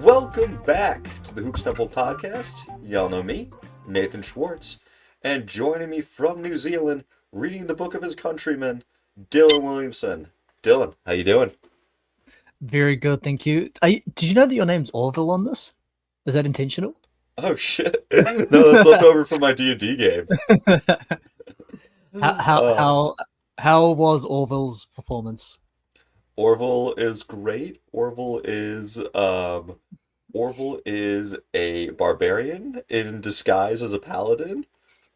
Welcome back to the Hoops Temple podcast. Y'all know me, Nathan Schwartz, and joining me from New Zealand, reading the book of his countrymen, Dylan Williamson. Dylan, how you doing? Very good, thank you. Did you know that your name's Orville on this? Is that intentional? Oh shit! No, that's left over from my D&D game. how how Uh, how how was Orville's performance? Orville is great. Orville is a barbarian in disguise as a paladin.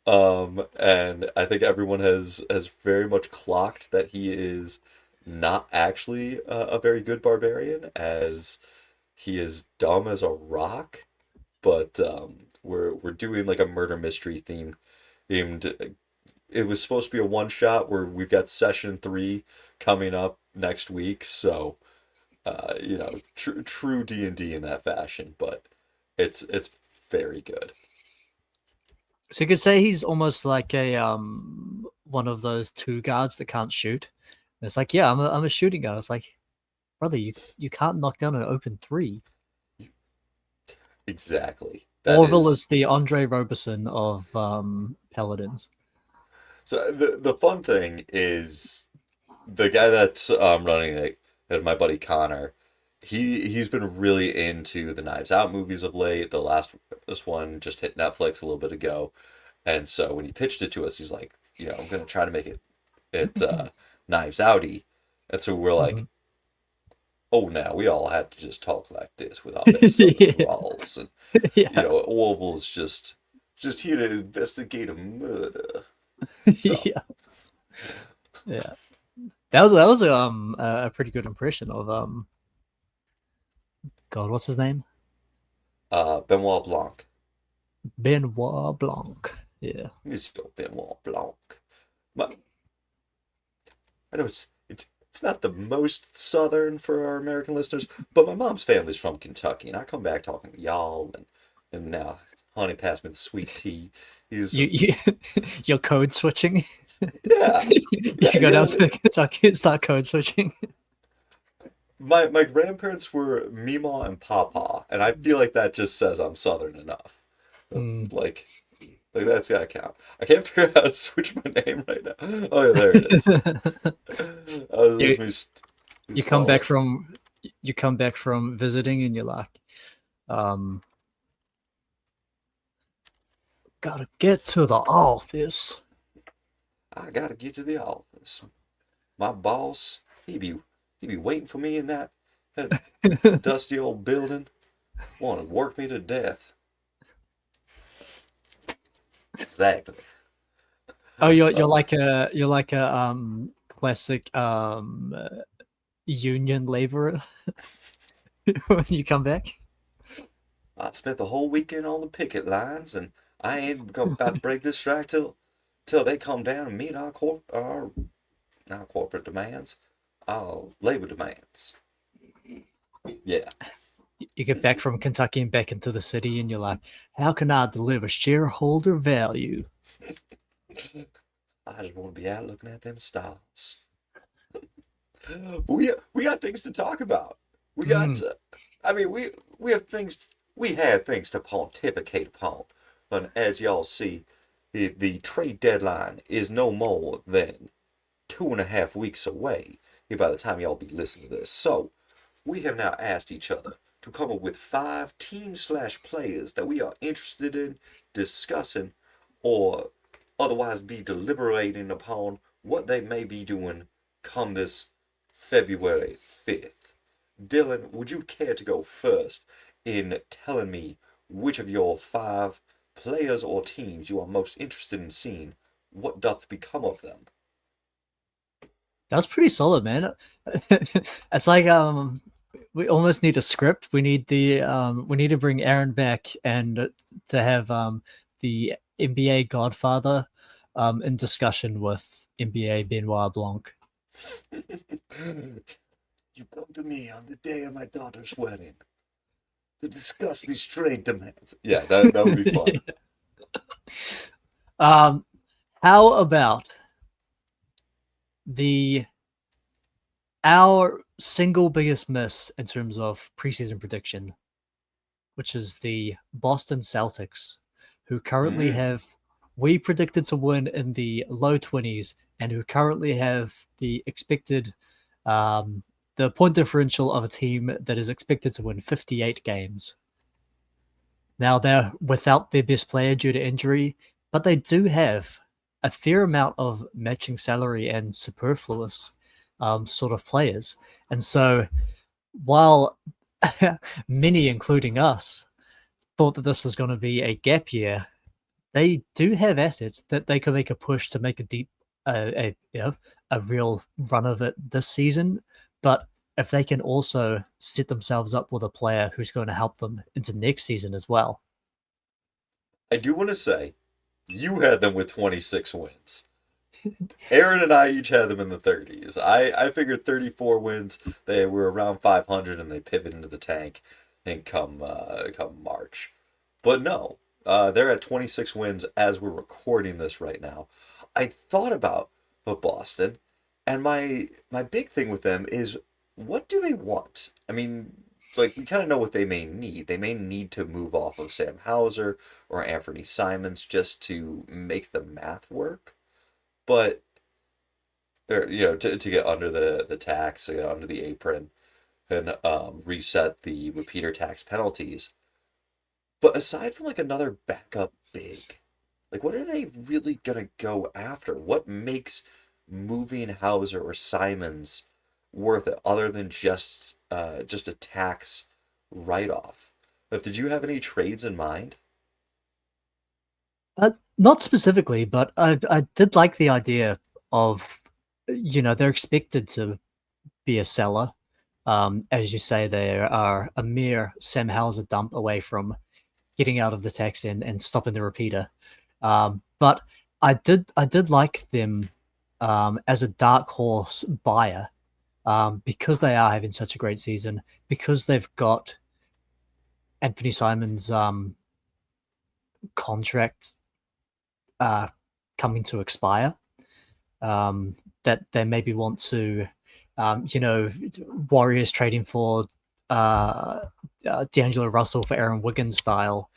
And I think everyone has very much clocked that he is not actually a very good barbarian, as he is dumb as a rock. But we're doing like a murder mystery themed. It was supposed to be a one shot where we've got session three coming up next week. So true D&D in that fashion, but it's very good. So you could say he's almost like a one of those two guards that can't shoot. And it's like, yeah, I'm a shooting guard. It's like, brother, you can't knock down an open three. Exactly. That Orville is is the Andre Roberson of paladins. so the fun thing is the guy that's running it, and my buddy Connor, he's been really into the Knives Out movies of late. This one just hit Netflix a little bit ago, and so when he pitched it to us, he's like, I'm gonna try to make it Knives Outy, and so we're like, Mhm. oh, now we all had to just talk like this with all their southern Yeah, drawls, and yeah, Orville's just here to investigate a murder. So yeah, yeah. That was a pretty good impression of God, what's his name? Benoit Blanc. Benoit Blanc. Yeah. Mr. Benoit Blanc. My, I know it's not the most southern for our American listeners, but my mom's family's from Kentucky, and I come back talking to y'all, and now honey passed me the sweet tea. He's You you're code switching. yeah, You yeah, should go down to Kentucky and start code switching. My grandparents were Mima and Papa, and I feel like that just says I'm southern enough. Mm. Like that's gotta count. I can't figure out how to switch my name right now. Oh yeah, there it is. you This me you come back stalling. from you come back from visiting and you're like, um, gotta get to the office. I gotta get to the office. My boss, he be waiting for me in that dusty old building, want to work me to death. Exactly. Oh, you're Uh, like a classic union laborer when you come back. I spent the whole weekend on the picket lines, and I ain't about to break this strike till they come down and meet our not corporate demands, our labor demands. Yeah. You get back from Kentucky and back into the city, and you're like, how can I deliver shareholder value? I just want to be out looking at them stars. We got things to talk about. We got Mm, to, I mean we had things to pontificate upon. And as y'all see, the trade deadline is no more than 2.5 weeks away by the time y'all be listening to this. So we have now asked each other to come up with 5 team/players that we are interested in discussing, or otherwise be deliberating upon what they may be doing come this February 5th. Dylan, would you care to go first in telling me which of your 5 players or teams you are most interested in seeing? What doth become of them? that was pretty solid, man. It's like we almost need a script. We need to bring Aaron back and to have the NBA Godfather in discussion with NBA Benoit Blanc. You come to me on the day of my daughter's wedding to discuss these trade demands. Yeah, that would be fun. um, how about the our single biggest miss in terms of preseason prediction? which is the Boston Celtics, who currently Mm. have we predicted to win in the low 20s and who currently have the expected um, the point differential of a team that is expected to win 58 games. Now they're without their best player due to injury, but they do have a fair amount of matching salary and superfluous sort of players. And so while many, including us, thought that this was going to be a gap year, they do have assets that they could make a push to make a deep, a real run of it this season. But if they can also set themselves up with a player who's going to help them into next season as well. I do want to say, you had them with 26 wins. Aaron and I each had them in the 30s. I figured 34 wins. They were around 500, and they pivot into the tank and come March. But no, they're at 26 wins as we're recording this right now. I thought about Boston, and my big thing with them is, what do they want? I mean, like, we kind of know what they may need. They may need to move off of Sam Hauser or Anthony Simons just to make the math work. But or, to get under the tax, under the apron, and reset the repeater tax penalties. But aside from like another backup big, like, what are they really gonna go after? What makes moving Hauser or Simons worth it, other than just a tax write off? Did you have any trades in mind? Not specifically, but I did like the idea of, they're expected to be a seller. As you say, they are a mere Sam Hauser dump away from getting out of the tax and stopping the repeater. But I did like them as a dark horse buyer because they are having such a great season, because they've got Anthony Simons' contract coming to expire. That they maybe want to, Warriors trading for D'Angelo Russell for Aaron Wiggins style,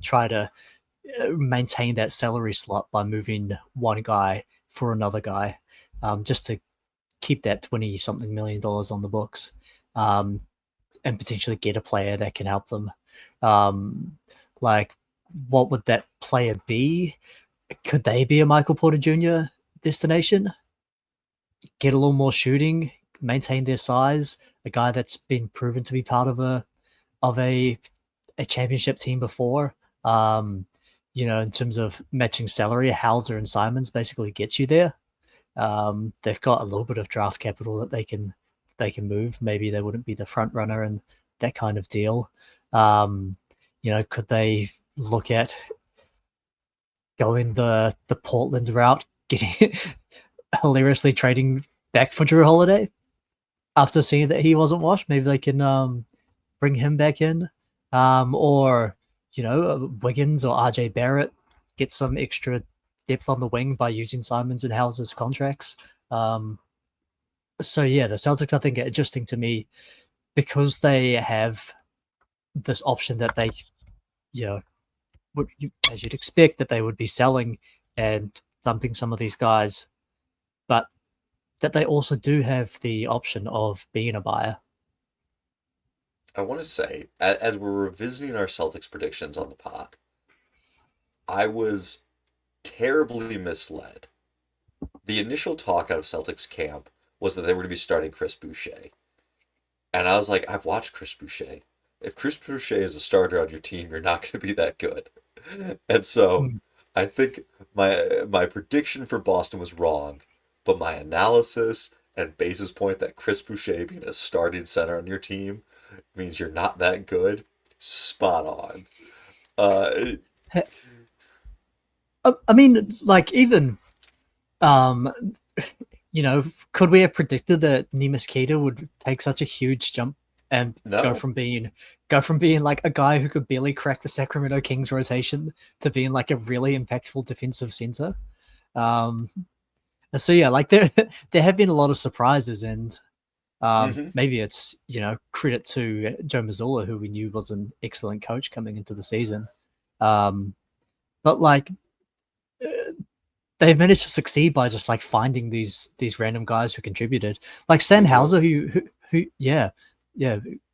try to maintain that salary slot by moving one guy for another guy, just to keep that 20 something million dollars on the books, and potentially get a player that can help them. Like, what would that player be? Could they be a Michael Porter Jr. destination? Get a little more shooting, maintain their size, a guy that's been proven to be part of a championship team before. In terms of matching salary, Hauser and Simons basically gets you there. They've got a little bit of draft capital that they can move. Maybe they wouldn't be the front runner and that kind of deal. Could they look at going the Portland route, getting hilariously trading back for Drew Holiday after seeing that he wasn't washed? Maybe they can bring him back in, or Wiggins or RJ Barrett, get some extra depth on the wing by using Simons and Hauser's contracts. So yeah, the Celtics, I think, are interesting to me because they have this option that they, as you'd expect, that they would be selling and dumping some of these guys, but that they also do have the option of being a buyer. I want to say, as we're revisiting our Celtics predictions on the pod, I was terribly misled. The initial talk out of Celtics camp was that they were to be starting Chris Boucher. And I was like, I've watched Chris Boucher. If Chris Boucher is a starter on your team, you're not going to be that good. And so I think my prediction for Boston was wrong, but my analysis and basis point that Chris Boucher being a starting center on your team means you're not that good, spot on. I mean, like, even, could we have predicted that Neemias Queta would take such a huge jump and No. go from being like a guy who could barely crack the Sacramento Kings rotation to being like a really impactful defensive center? So yeah, like there have been a lot of surprises, and Hmm. Maybe it's, credit to Joe Mazzulla, who we knew was an excellent coach coming into the season. Um, but like they've managed to succeed by just like finding these random guys who contributed, like Ugo. Sandhauser, who yeah,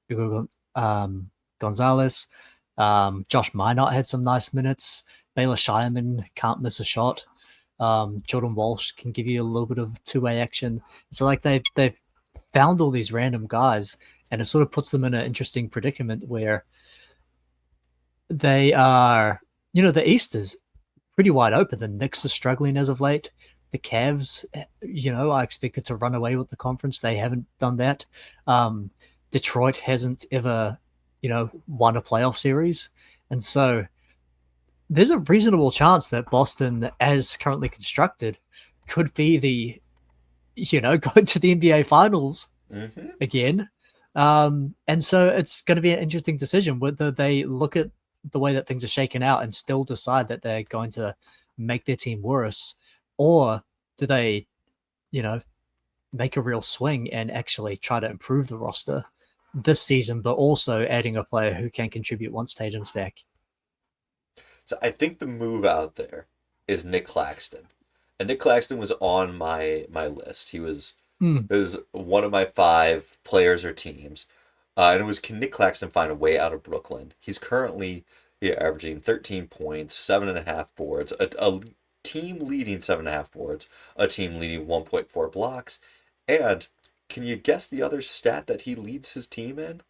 Hugo Gonzalez, Josh Minot had some nice minutes. Baylor Shireman can't miss a shot. Jordan Walsh can give you a little bit of two-way action. So like they've found all these random guys, and it sort of puts them in an interesting predicament where they are, the East is pretty wide open. The Knicks are struggling as of late. The Cavs, are expected to run away with the conference. They haven't done that. Detroit hasn't ever, won a playoff series. And so there's a reasonable chance that Boston, as currently constructed, could be the, going to the NBA finals Hmm. again. And so it's going to be an interesting decision whether they look at the way that things are shaken out and still decide that they're going to make their team worse, or do they, you know, make a real swing and actually try to improve the roster this season, but also adding a player who can contribute once Tatum's back. So I think the move out there is Nick Claxton, and Nick Claxton was on my list. He was Mm. is one of my five players or teams, and it was, can Nick Claxton find a way out of Brooklyn? He's currently, averaging 13 points, 7.5 boards, a team leading 7.5 boards, a team leading 1.4 blocks, and can you guess the other stat that he leads his team in?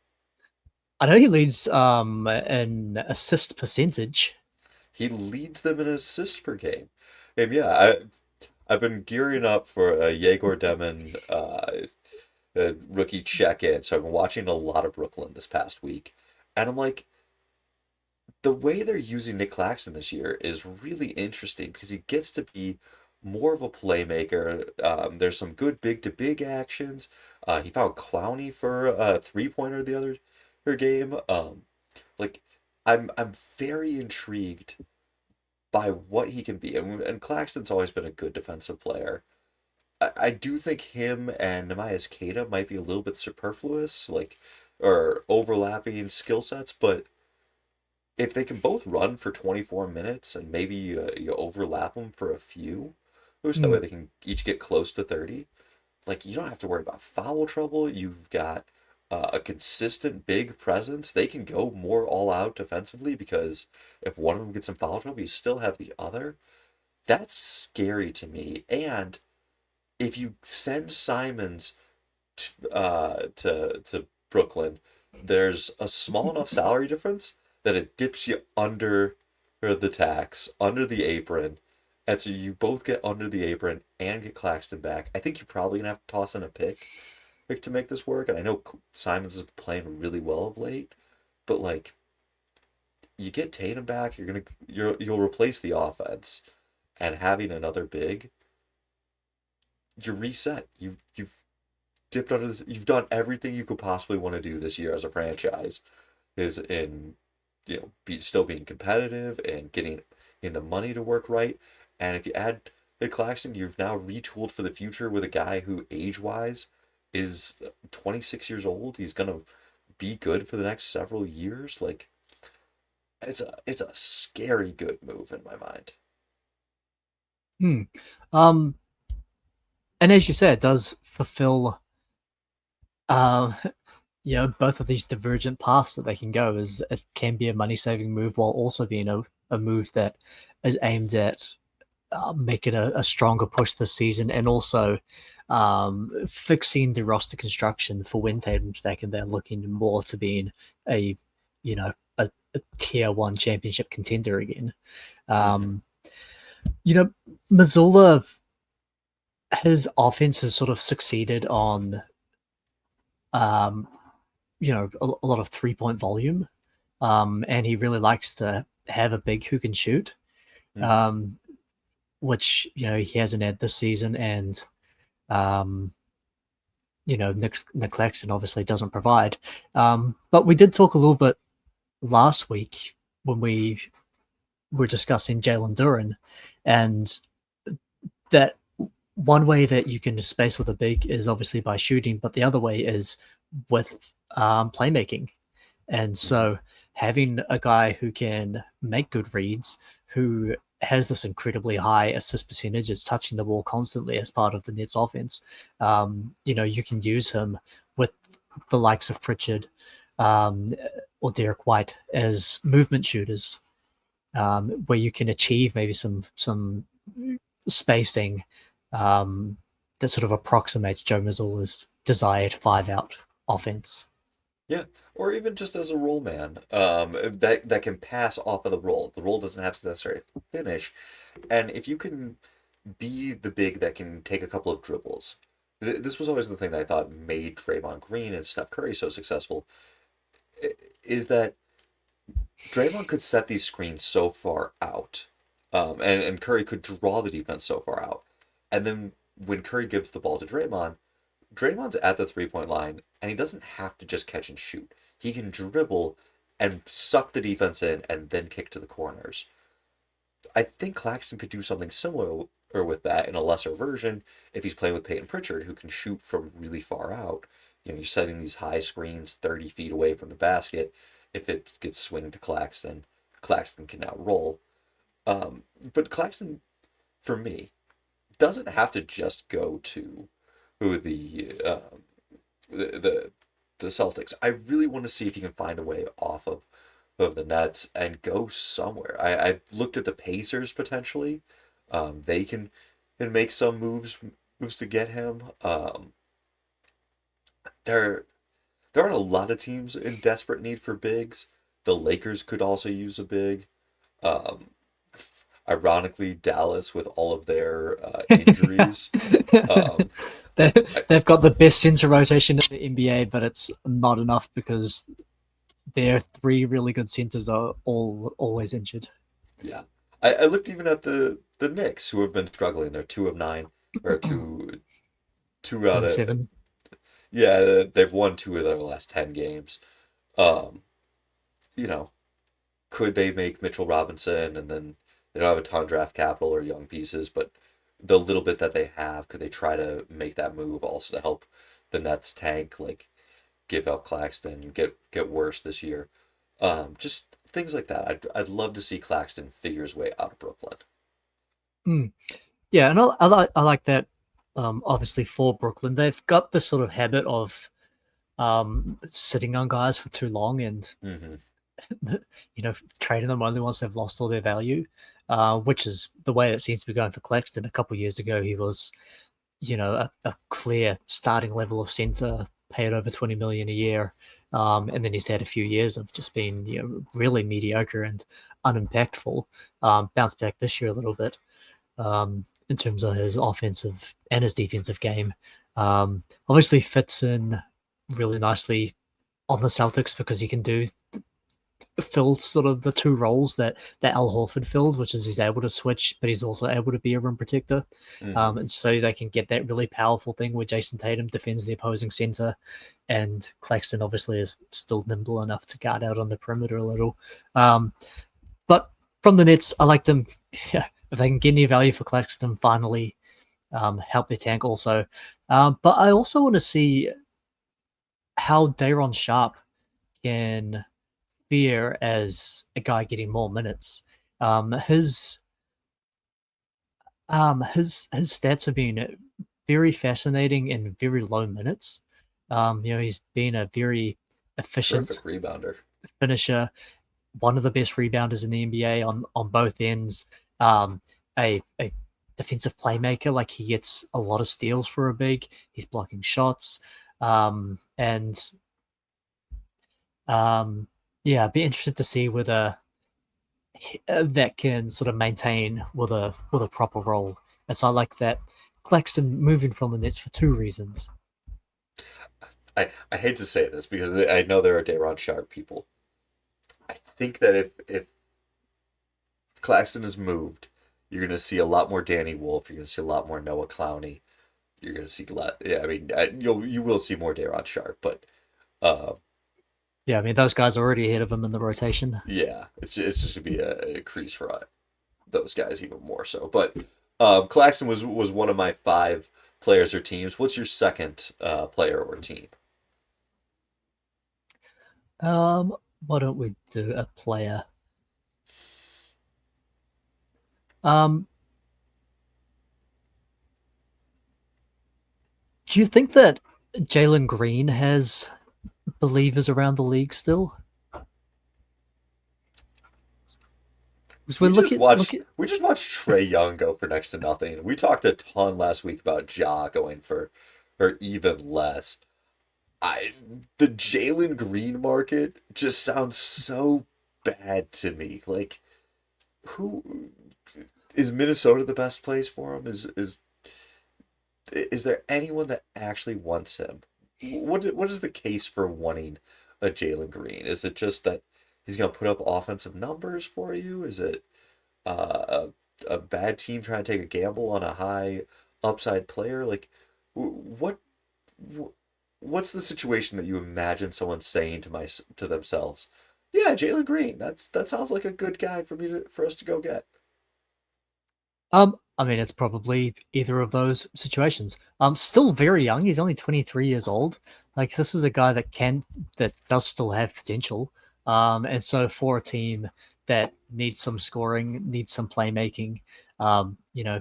I know he leads an assist percentage. He leads them in assists per game. And yeah, I've been gearing up for a Yegor Demon rookie check-in, so I've been watching a lot of Brooklyn this past week, and I'm like, the way they're using Nick Claxton this year is really interesting because he gets to be more of a playmaker. There's some good big to big actions. He found Clowney for a three-pointer the other game. Like I'm very intrigued by what he can be. And Claxton's always been a good defensive player. I do think him and Nemias Queta might be a little bit superfluous, like, or overlapping skill sets, but if they can both run for 24 minutes and maybe you overlap them for a few, just that way Mm. they can each get close to 30, like, you don't have to worry about foul trouble. You've got a consistent big presence. They can go more all out defensively because if one of them gets in foul trouble, you still have the other. That's scary to me. And if you send Simons to Brooklyn, there's a small enough salary difference that it dips you under the tax, under the apron, and so you both get under the apron and get Claxton back. I think you're probably gonna have to toss in a pick to make this work. And I know Simons is playing really well of late, but like, you get Tatum back, you'll replace the offense, and having another big, you're reset. You've dipped under this. You've done everything you could possibly want to do this year as a franchise. Is in, still being competitive and getting in the money to work right. And if you add Nick Claxton, you've now retooled for the future with a guy who age wise is 26 years old. He's gonna be good for the next several years. Like, it's a scary good move in my mind. Mm. Um, and as you said, it does fulfill um, both of these divergent paths that they can go. Is it can be a money saving move while also being a move that is aimed at making a stronger push this season, and also fixing the roster construction for when Tatum's back, and they're looking more to being a a tier one championship contender again. Hmm. Um, Missoula, his offense has sort of succeeded on um, a lot of 3-point volume. And he really likes to have a big who can shoot, Hmm. um, which, he hasn't had this season. And, um, Nick Claxton obviously doesn't provide. But we did talk a little bit last week when we were discussing Jalen Duren, and that one way that you can space with a big is obviously by shooting, but the other way is with playmaking. And Mhm. so having a guy who can make good reads, who has this incredibly high assist percentage, is touching the ball constantly as part of the Nets offense. You can use him with the likes of Pritchard um, or Derek White as movement shooters, where you can achieve maybe some spacing that sort of approximates Joe Mazzulla's desired 5-out offense. Yeah, or even just as a roll man, that can pass off of the roll. The roll doesn't have to necessarily finish, and if you can be the big that can take a couple of dribbles, this was always the thing that I thought made Draymond Green and Steph Curry so successful, is that Draymond could set these screens so far out, and Curry could draw the defense so far out, and then when Curry gives the ball to Draymond, Draymond's at the 3 point line, and he doesn't have to just catch and shoot. He can dribble and suck the defense in and then kick to the corners. I think Claxton could do something similar or with that in a lesser version if he's playing with Peyton Pritchard, who can shoot from really far out. You're setting these high screens 30 feet away from the basket. If it gets swinged to Claxton, Claxton can now roll. But Claxton, for me, doesn't have to just go to who the the Celtics. I really want to see if he can find a way off of the Nets and go somewhere. I looked at the Pacers potentially. They can make some moves to get him. There there aren't a lot of teams in desperate need for bigs. The Lakers could also use a big. Um, Ironically, Dallas with all of their injuries. Um, they, I, they've got the best center rotation in the NBA, but it's not enough because their three really good centers are all always injured. yeah, I looked even at the Knicks who have been struggling. They're 2 of 9 or two Two out and of seven. yeah. They've won 2 of their last 10 games. Um, you know, could they make Mitchell Robinson and then they don't have a ton of draft capital or young pieces, but the little bit that they have, could they try to make that move also to help the Nets tank, like give up Claxton, get worse this year? Just things like that. I'd love to see Claxton figure his way out of Brooklyn. Mm. Yeah, and I like that. Obviously, for Brooklyn, they've got this sort of habit of sitting on guys for too long and Hmm. trading them only once they've lost all their value, which is the way it seems to be going for Claxton. A couple of years ago, he was a clear starting level of center, paid over 20 million a year, and then he's had a few years of just being really mediocre and unimpactful. Bounced back this year a little bit in terms of his offensive and his defensive game. Obviously fits in really nicely on the Celtics because he can do filled sort of the two roles that Al Horford filled, which is he's able to switch, but he's also able to be a rim protector. Hmm. And so they can get that really powerful thing where Jason Tatum defends the opposing center, and Claxton obviously is still nimble enough to guard out on the perimeter a little. But from the Nets, I like them. Yeah, if they can get any value for Claxton, finally help their tank also. But I also want to see how Dayron Sharp can fear as a guy getting more minutes. Um, his his stats have been very fascinating in very low minutes. He's been a very Terrific efficient rebounder. finisher, one of the best rebounders in the NBA on both ends. Um, a defensive playmaker, like he gets a lot of steals for a big. He's blocking shots, and yeah, I'd be interested to see whether that can sort of maintain with a proper role. And so I like that Claxton moving from the Nets for two reasons. I hate to say this because I know there are Dayron Sharp people. I think that if Claxton is moved, you're going to see a lot more Danny Wolf. You're going to see a lot more Noah Clowney. You're going to see yeah. I mean, you will see more Dayron Sharp, but uh, Yeah, I mean those guys are already ahead of him in the rotation. yeah, it's just to be a increase for those guys even more so. But Claxton was one of my five players or teams. What's your second player or team? Um, why don't we do a player? Um, do you think that Jalen Green has believers around the league still? Because we're look at We just watched Trey Young go for next to nothing. We talked a ton last week about Ja going for even less. I the Jalen Green market just sounds so bad to me. Like who is Minnesota the best place for him? Is there anyone that actually wants him? What is the case for wanting a Jalen Green? Is it just that he's going to put up offensive numbers for you? Is it a bad team trying to take a gamble on a high upside player? Like, what what's the situation that you imagine someone saying to themselves? Yeah, Jalen Green. That sounds like a good guy for us to go get. I mean, it's probably either of those situations. Still very young. He's only 23 years old. Like this is a guy that does still have potential. And so for a team that needs some scoring, needs some playmaking, um, you know,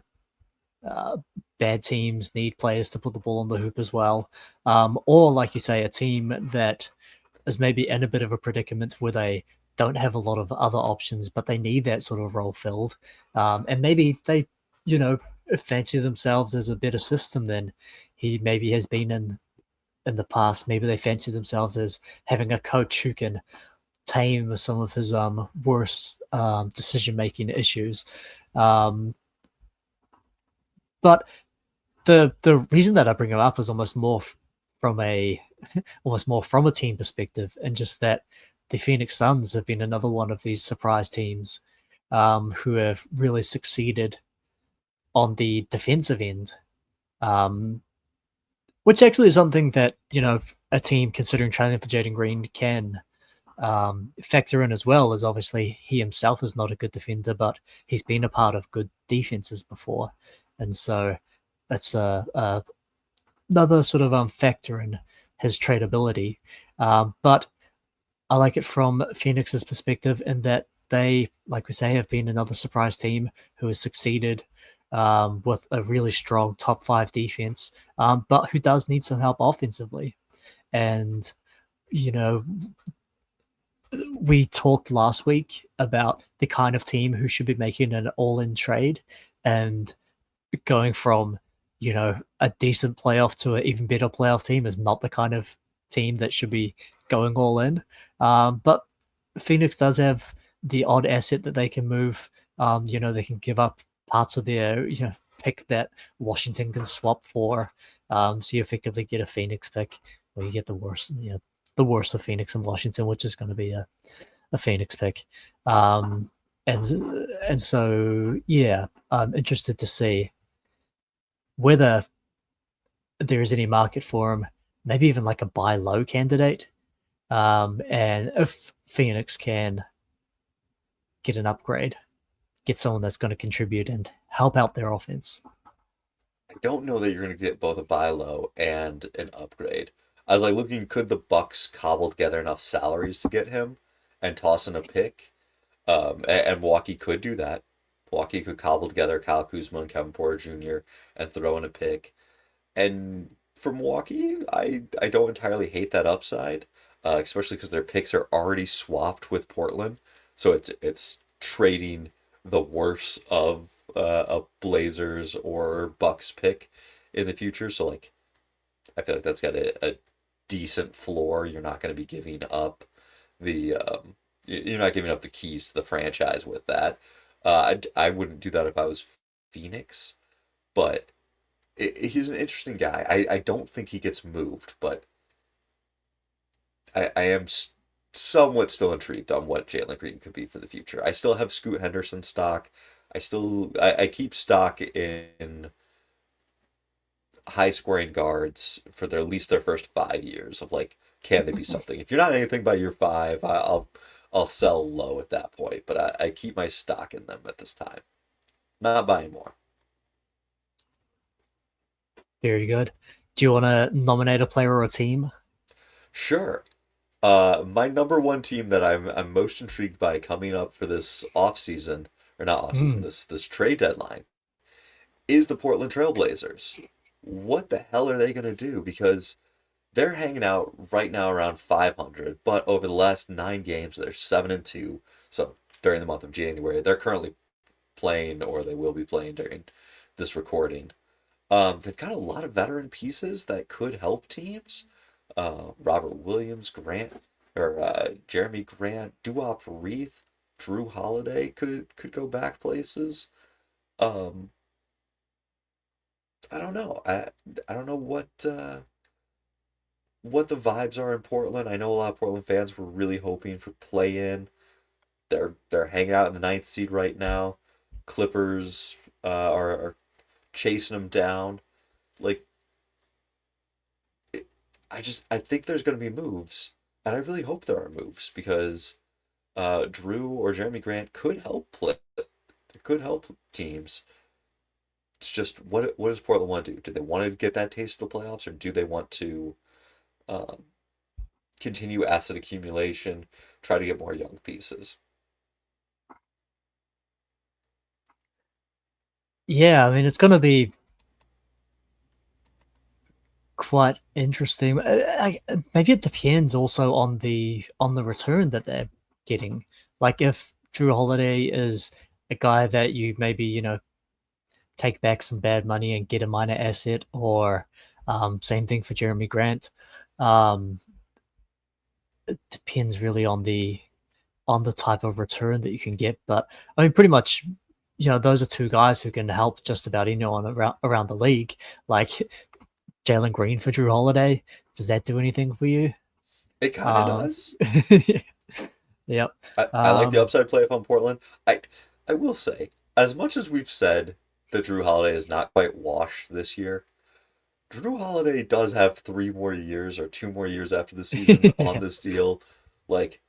uh, bad teams need players to put the ball on the hoop as well. Or like you say, a team that is maybe in a bit of a predicament where they don't have a lot of other options, but they need that sort of role filled. And maybe they, you know, fancy themselves as a better system than he maybe has been in the past. Maybe they fancy themselves as having a coach who can tame some of his worst decision making issues. Um, but the reason that I bring him up is almost more from a almost more from a team perspective, and just that the Phoenix Suns have been another one of these surprise teams who have really succeeded on the defensive end, um, which actually is something that a team considering trading for Jaden Green can factor in as well. As obviously he himself is not a good defender, but he's been a part of good defenses before, and so that's another sort of factor in his tradability. But I like it from Phoenix's perspective in that they, like we say, have been another surprise team who has succeeded with a really strong top five defense, but who does need some help offensively. And, you know, we talked last week about the kind of team who should be making an all in trade and going from a decent playoff to an even better playoff team is not the kind of team that should be going all in. But Phoenix does have the odd asset that they can move. They can give up parts of their pick that Washington can swap for. So you effectively get a Phoenix pick, or you get the worst of Phoenix and Washington, which is going to be a Phoenix pick. And and so yeah, I'm interested to see whether there is any market for him, maybe even like a buy low candidate. And if Phoenix can get an upgrade, get someone that's going to contribute and help out their offense. I don't know that you're going to get both a buy low and an upgrade. I was like looking, could the Bucks cobble together enough salaries to get him and toss in a pick? And Milwaukee could do that. Milwaukee could cobble together Kyle Kuzma and Kevin Porter Jr. and throw in a pick. And for Milwaukee, I don't entirely hate that upside, especially because their picks are already swapped with Portland, so it's trading the worst of a Blazers or Bucks pick in the future. So like, I feel like that's got a decent floor. You're not going to be giving up the you're not giving up the keys to the franchise with that. I wouldn't do that if I was Phoenix, but he's an interesting guy. I don't think he gets moved, but I am somewhat still intrigued on what Jalen Green could be for the future. I still have Scoot Henderson stock. I keep stock in high scoring guards for at least their first 5 years of like, can they be something? If you're not anything by year five, I'll sell low at that point. But I keep my stock in them at this time. Not buying more. Very good. Do you want to nominate a player or a team? Sure. My number one team that I'm most intrigued by coming up for this offseason, or not offseason, Hmm. this trade deadline, is the Portland Trailblazers. What the hell are they gonna do? Because they're hanging out right now around 500, but over the last 9 games, they're 7-2. So during the month of January, they're currently playing, or they will be playing during this recording. They've got a lot of veteran pieces that could help teams. Robert Williams, Grant, or Jeremy Grant, Duop Reith, Drew Holiday could go back places. Um, I don't know. I don't know what the vibes are in Portland. I know a lot of Portland fans were really hoping for play in. They're hanging out in the ninth seed right now. Clippers are chasing them down. Like it, I think there's going to be moves, and I really hope there are moves because Drew or Jeremy Grant could help play. It could help teams. It's just what does Portland want to do? Do they want to get that taste of the playoffs, or do they want to um, continue asset accumulation, try to get more young pieces? Yeah, I mean it's going to be quite interesting. Maybe it depends also on the return that they're getting. Like if Drew Holiday is a guy that you maybe take back some bad money and get a minor asset, or same thing for Jeremy Grant. Um, it depends really on the type of return that you can get. But I mean, pretty much, those are two guys who can help just about anyone around the league. Like Jalen Green for Drew Holiday. Does that do anything for you? It kind of Um, does. yep. I like the Um, upside play on Portland. I will say, as much as we've said that Drew Holiday is not quite washed this year, Drew Holiday does have 3 more years or 2 more years after the season on this deal. Like,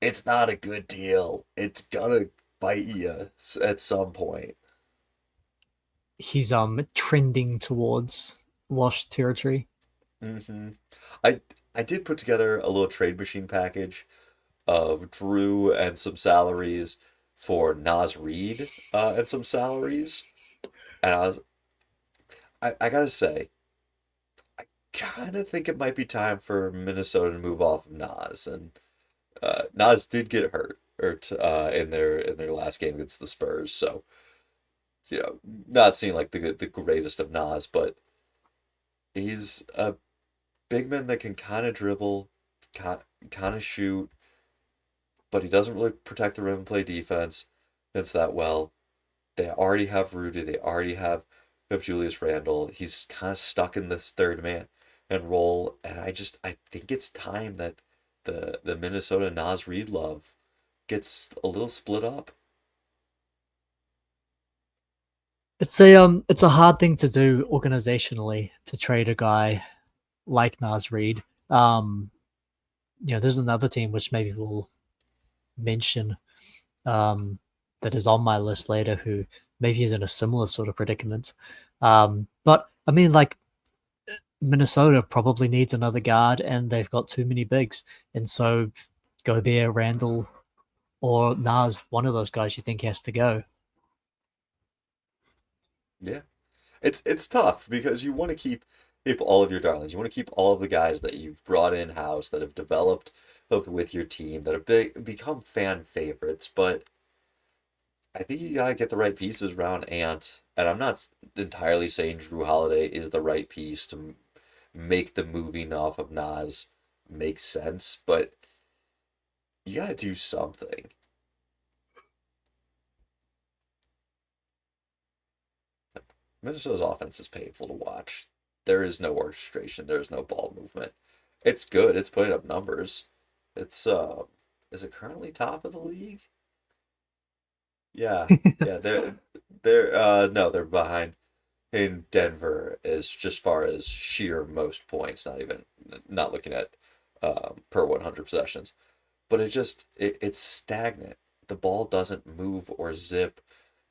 it's not a good deal. It's gonna bite you at some point. he's trending towards wash territory. hmm I I did put together a little trade machine package of Drew and some salaries for Nas Reed and some salaries. And I gotta say, I kind of think it might be time for Minnesota to move off of Nas. And Nas did get hurt in their last game against the Spurs. So, not seeing like the greatest of Nas, but he's a big man that can kind of dribble, kind of shoot, but he doesn't really protect the rim and play defense. That's that well. They already have Rudy. They already have Julius Randle. He's kind of stuck in this third man and role, and I think it's time that the Minnesota Nas Reed love gets a little split up. It's a hard thing to do organizationally to trade a guy like Nas Reed. Um, there's another team which maybe we'll mention um, that is on my list later who maybe is in a similar sort of predicament. But I mean, like Minnesota probably needs another guard, and they've got too many bigs, and so Gobert, Randall, or Nas, one of those guys you think has to go. Yeah, it's tough because you want to keep all of your darlings. You want to keep all of the guys that you've brought in house that have developed with your team that have become fan favorites, but I think you gotta get the right pieces around Ant, and I'm not entirely saying Drew Holiday is the right piece to make the moving off of Nas make sense, but you gotta do something. Minnesota's offense is painful to watch. There is no orchestration. There is no ball movement. It's good. It's putting up numbers. It's is it currently top of the league? Yeah, yeah. They're no, they're behind in Denver is just far as sheer most points, not looking at per 100 possessions. But it's stagnant. The ball doesn't move or zip,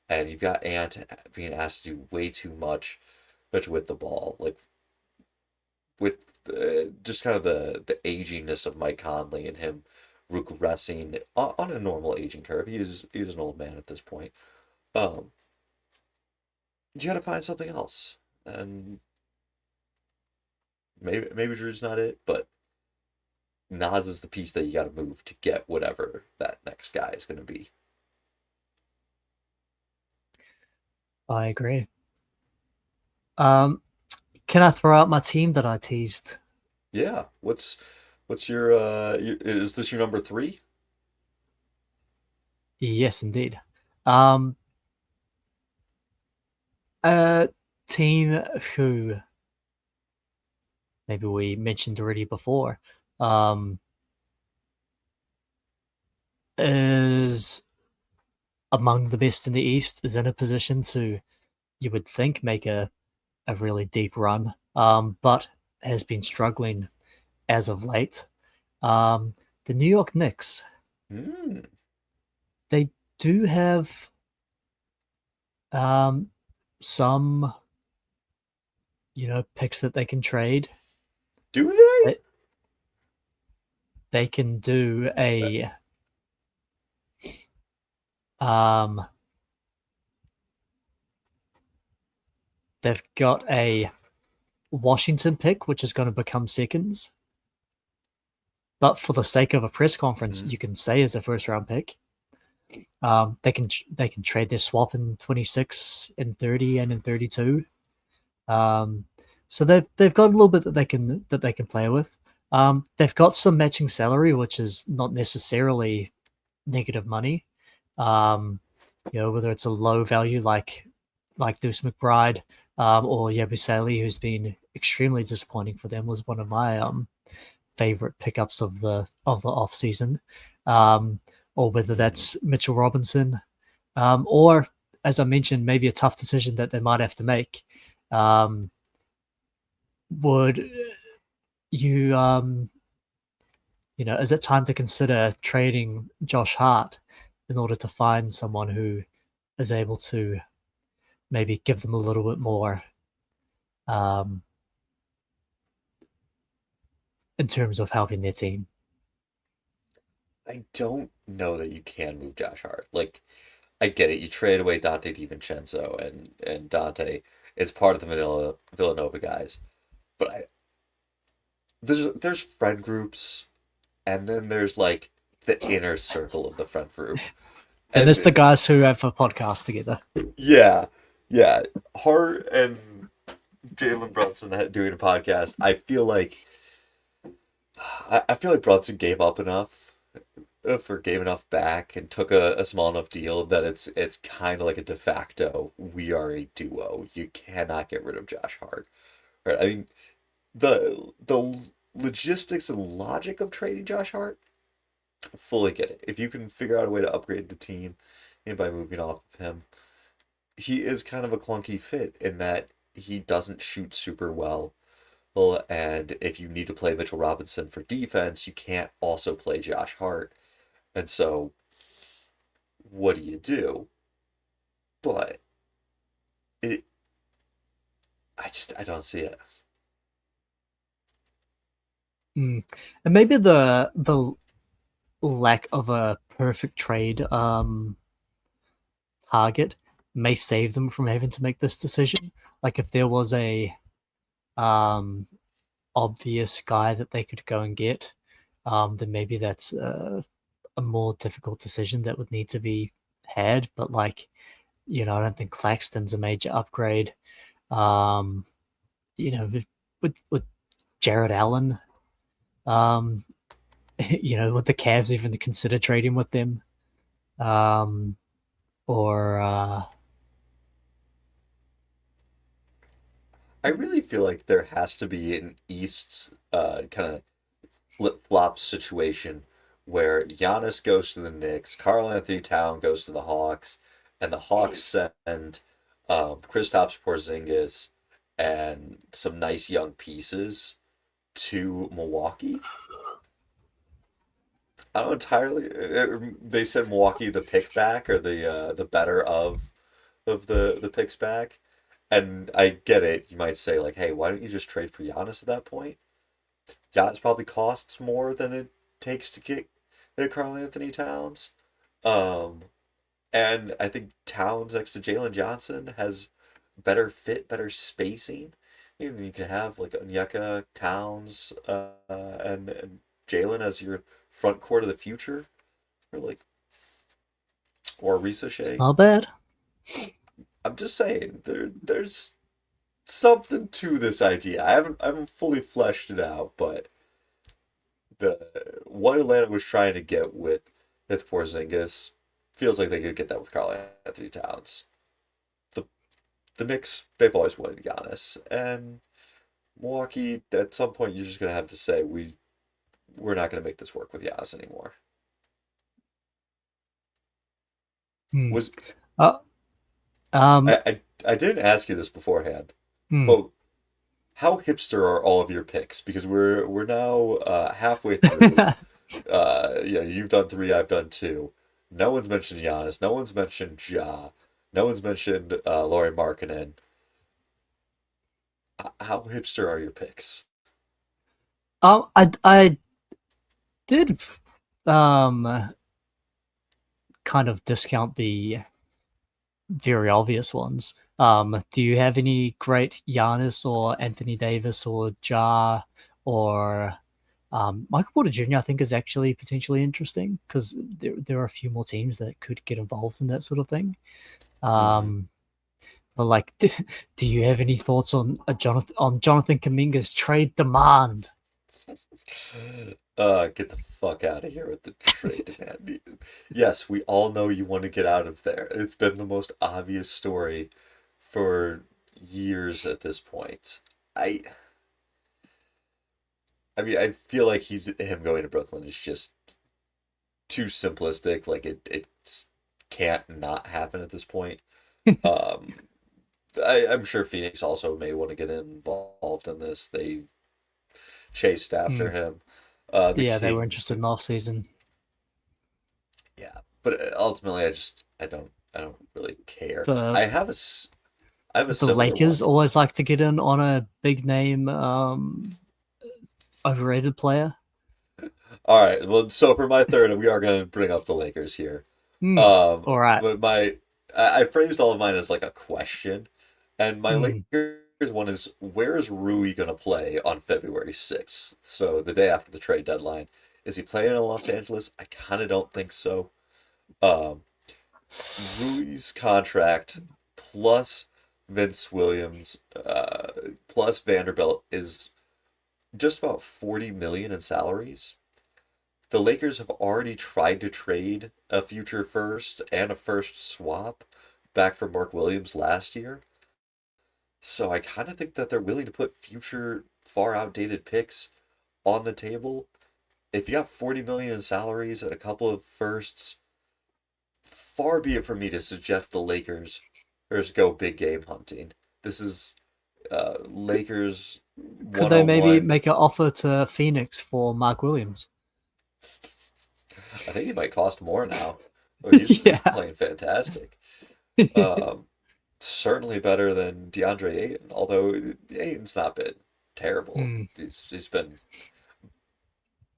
and you've got Ant being asked to do way too much. especially with the ball, like with just kind of the aginess of Mike Conley and him regressing on a normal aging curve. He's an old man at this point. Um, you got to find something else, and maybe Drew's not it, but Nas is the piece that you got to move to get whatever that next guy is going to be. I agree. Um, can I throw out my team that I teased? Yeah. What's is this your number three? Yes, indeed. Um, a team who maybe we mentioned already before, um, is among the best in the East, is in a position to, you would think, make a really deep run, but has been struggling as of late. Um, the New York Knicks, Hmm. they do have um, some, picks that they can trade. Do they? They, they can do That- um, they've got a Washington pick, which is going to become seconds. But for the sake of a press conference, mhm. you can say as a first round pick. They can trade their swap in 26, in 30, and in 32. Um, so they've got a little bit that they can play with. They've got some matching salary, which is not necessarily negative money. Um, whether it's a low value like Deuce McBride, or Yabusele, who's been extremely disappointing for them, was one of my favorite pickups of the off season, or whether Mhm. that's Mitchell Robinson, or as I mentioned, maybe a tough decision that they might have to make. Um, would you is it time to consider trading Josh Hart in order to find someone who is able to maybe give them a little bit more um, in terms of helping their team? I don't know that you can move Josh Hart. Like, I get it. You trade away Dante DiVincenzo and Dante is part of the Villanova guys, but there's friend groups, and then there's like the inner circle of the friend group, And and there's the guys who have a podcast together. yeah, yeah, Hart and Jalen Brunson doing a podcast. I feel like Brunson gave up enough for gave enough back and took a small enough deal that it's kind of like a de facto we are a duo. You cannot get rid of Josh Hart. Right? I mean the logistics and logic of trading Josh Hart, fully get it. If you can figure out a way to upgrade the team and by moving off of him, he is kind of a clunky fit in that he doesn't shoot super well. Well, and if you need to play Mitchell Robinson for defense, you can't also play Josh Hart. And so what do you do? But it I don't see it. Mm. And maybe the lack of a perfect trade target may save them from having to make this decision. Like if there was a um, obvious guy that they could go and get, then maybe that's a more difficult decision that would need to be had. But I don't think Claxton's a major upgrade. Um, with Jared Allen, um, would the Cavs even consider trading with them? Um, or I really feel like there has to be an East kind of flip-flop situation where Giannis goes to the Knicks, Karl Anthony Town goes to the Hawks, and the Hawks send Kristaps Porzingis and some nice young pieces to Milwaukee. I don't entirely. They send Milwaukee the pick back or the better of the picks back, And I get it. You might say like, "Hey, why don't you just trade for Giannis at that point?" Giannis probably costs more than it takes to get Karl Anthony Towns. Um, and I think Towns next to Jalen Johnson has better fit, better spacing. You can have like Onyeka, Towns, and Jalen as your front court of the future, or like or It's Ricochet. not bad. I'm just saying there's something to this idea. I haven't fully fleshed it out, but the what Atlanta was trying to get with Porzingis feels like they could get that with Karl Anthony Towns. The the Knicks, they've always wanted Giannis, and Milwaukee, at some point you're just gonna have to say we're not gonna make this work with Giannis anymore. Hmm. Was Uh, um, I didn't ask you this beforehand, hmm. but how hipster are all of your picks? Because we're now halfway through. You've done three, I've done two. No one's mentioned Giannis. No one's mentioned Ja. No one's mentioned Laurie Markkinen. How hipster are your picks? I did um kind of discount the very obvious ones. Do you have any great Giannis or Anthony Davis or Ja or Michael Porter Jr. I think is actually potentially interesting because there are a few more teams that could get involved in that sort of thing. Hmm. Um, but like, do you have any thoughts on Jonathan Kaminga's trade demand? Get the fuck out of here with the trade demand. Yes, we all know you want to get out of there. It's been the most obvious story for years at this point. I I mean, I feel like him going to Brooklyn is just too simplistic. Like it can't not happen at this point. Um, I'm sure Phoenix also may want to get involved in this. They chased after Hmm. him. The Yeah, they were Kings, interested in off season. yeah, but ultimately, I don't really care. The I have a the similar Lakers one. always like to get in on a big name overrated player. All right, well, so for my third, we are going to bring up the Lakers here. Hmm. All right. But I phrased all of mine as like a question, and my Hmm. Lakers one is where is Rui gonna play on February 6th? So the day after the trade deadline. Is he playing in Los Angeles? I kind of don't think so. Um, Rui's contract plus Vince Williams plus Vanderbilt is just about 40 million in salaries. The Lakers have already tried to trade a future first and a first swap back for Mark Williams last year. So I kind of think that they're willing to put future far outdated picks on the table. If you got 40 million in salaries and a couple of firsts, far be it from me to suggest the Lakers just go big game hunting. This is Lakers Could they maybe 101. make an offer to Phoenix for Mark Williams? I think he might cost more now. Oh, he's Yeah. playing fantastic. Um, Certainly better than DeAndre Ayton, although Ayton's not been terrible. Hmm. He's been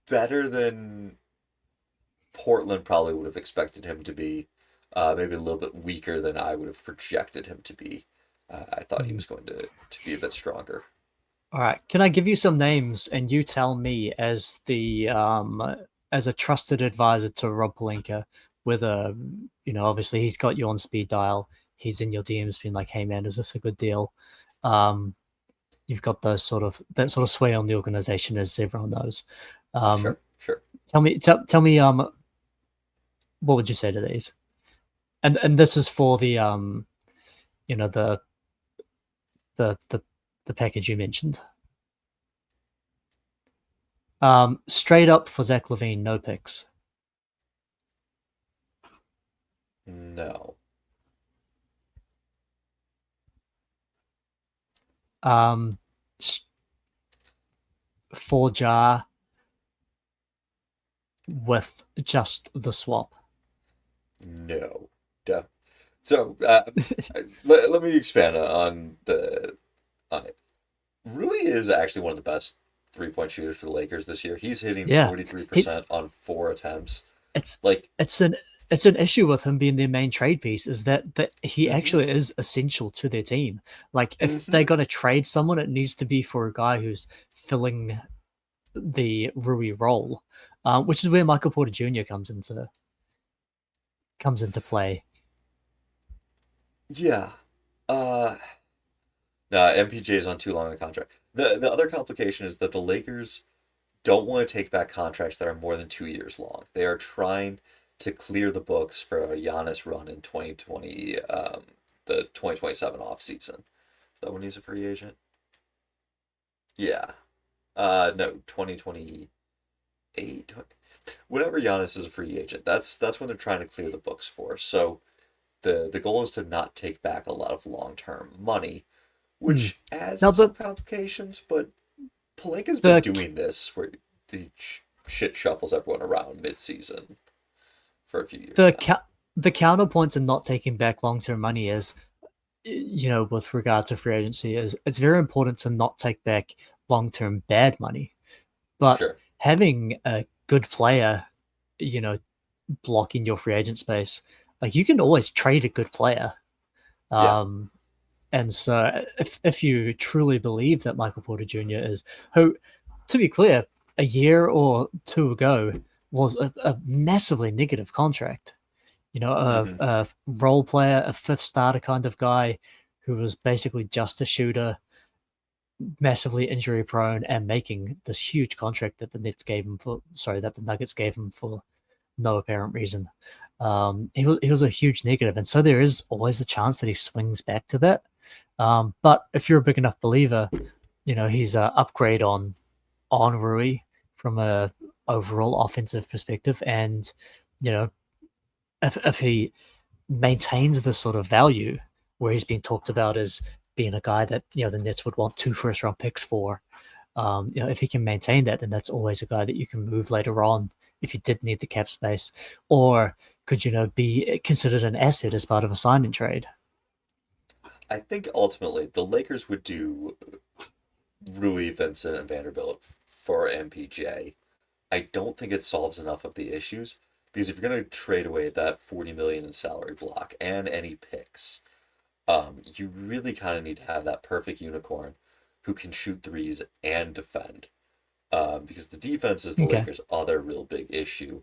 better than Portland probably would have expected him to be. Maybe a little bit weaker than I would have projected him to be. I thought he Hmm. was going to be a bit stronger. All right. Can I give you some names and you tell me as a trusted advisor to Rob Pelinka, whether obviously he's got you on speed dial. He's in your DMs being like, "Hey man, is this a good deal?" Um, you've got that sort of sway on the organization, as everyone knows. Um, Sure, sure. tell me, what would you say to these? And this is for the you know, the the the package you mentioned. Straight up for Zach Levine, no picks. No. Um, for Jar with just the swap. No. Duh. So let me expand on it. Rui is actually one of the best 3-point shooters for the Lakers this year. He's hitting Yeah, he's 43% on 4 attempts. it's Like, it's an it's an issue with him being their main trade piece is that he hmm actually is essential to their team. Like if they're hmm gonna trade someone, it needs to be for a guy who's filling the Rui role, which is where Michael Porter Jr. comes into play. yeah. Uh, no, MPJ is on too long a contract. The other complication is that the Lakers don't want to take back contracts that are more than 2 years long. They are trying to clear the books for a Giannis run in 2020, the 2027 off season. Is that when he's a free agent? Yeah. No, 2028. Whenever Giannis is a free agent, that's when they're trying to clear the books for. So the goal is to not take back a lot of long-term money, Hmm. which adds Now to some complications, but Pelinka's been the doing this where he shit shuffles everyone around mid-season for a few years the now. the counterpoint to not taking back long term money is, with regard to free agency, is it's very important to not take back long term bad money, but Sure. having a good player, you know, blocking your free agent space, like you can always trade a good player. Yeah. Um, and so if you truly believe that Michael Porter Jr. is who, to be clear, a year or two ago was a massively negative contract. hmm A role player, a fifth starter kind of guy who was basically just a shooter, massively injury prone, and making this huge contract that the Nuggets gave him for no apparent reason. He was a huge negative, and so there is always a chance that he swings back to that. But if you're a big enough believer, he's a upgrade on Rui from a overall offensive perspective, and you know if he maintains this sort of value where he's been talked about as being a guy that the Nets would want two first round picks for. If he can maintain that, then that's always a guy that you can move later on if you did need the cap space, or could be considered an asset as part of a sign and trade. I think ultimately the Lakers would do Rui, Vincent, and Vanderbilt for MPJ. I don't think it solves enough of the issues because if you're going to trade away that 40 million in salary block and any picks, you really kind of need to have that perfect unicorn who can shoot threes and defend. Because the defense is the Okay, Lakers' other real big issue.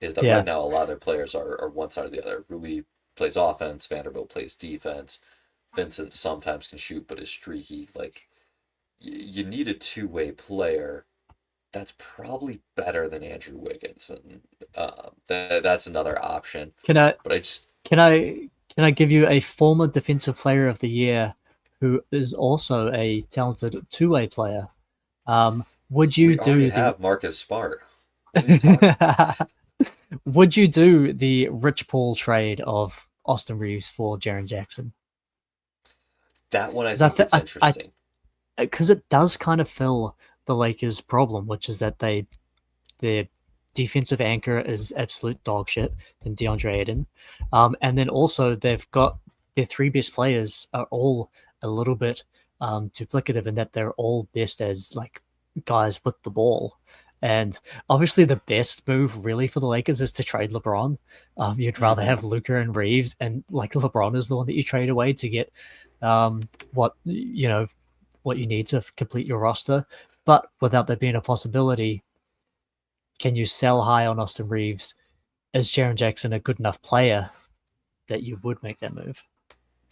Is that right yeah, now a lot of their players are one side or the other. Rui plays offense, Vanderbilt plays defense. Vincent sometimes can shoot but is streaky. Like you need a two-way player that's probably better than Andrew Wiggins, and that's another option. can I But I just can I can I give you a former defensive player of the year who is also a talented two-way player? Would you we already do the have Marcus Smart. What are you talking about? Would you do the Rich Paul trade of Austin Reeves for Jaren Jackson? That one I Because think gets interesting. because it does kind of fill the Lakers' problem, which is that their defensive anchor is absolute dog shit in DeAndre Ayton, and then also they've got their three best players are all a little bit duplicative in that they're all best as like guys with the ball. And obviously, the best move really for the Lakers is to trade LeBron. You'd rather hmm have Luca and Reeves, and like LeBron is the one that you trade away to get what what you need to complete your roster. But without there being a possibility, can you sell high on Austin Reeves? Is Jaren Jackson a good enough player that you would make that move?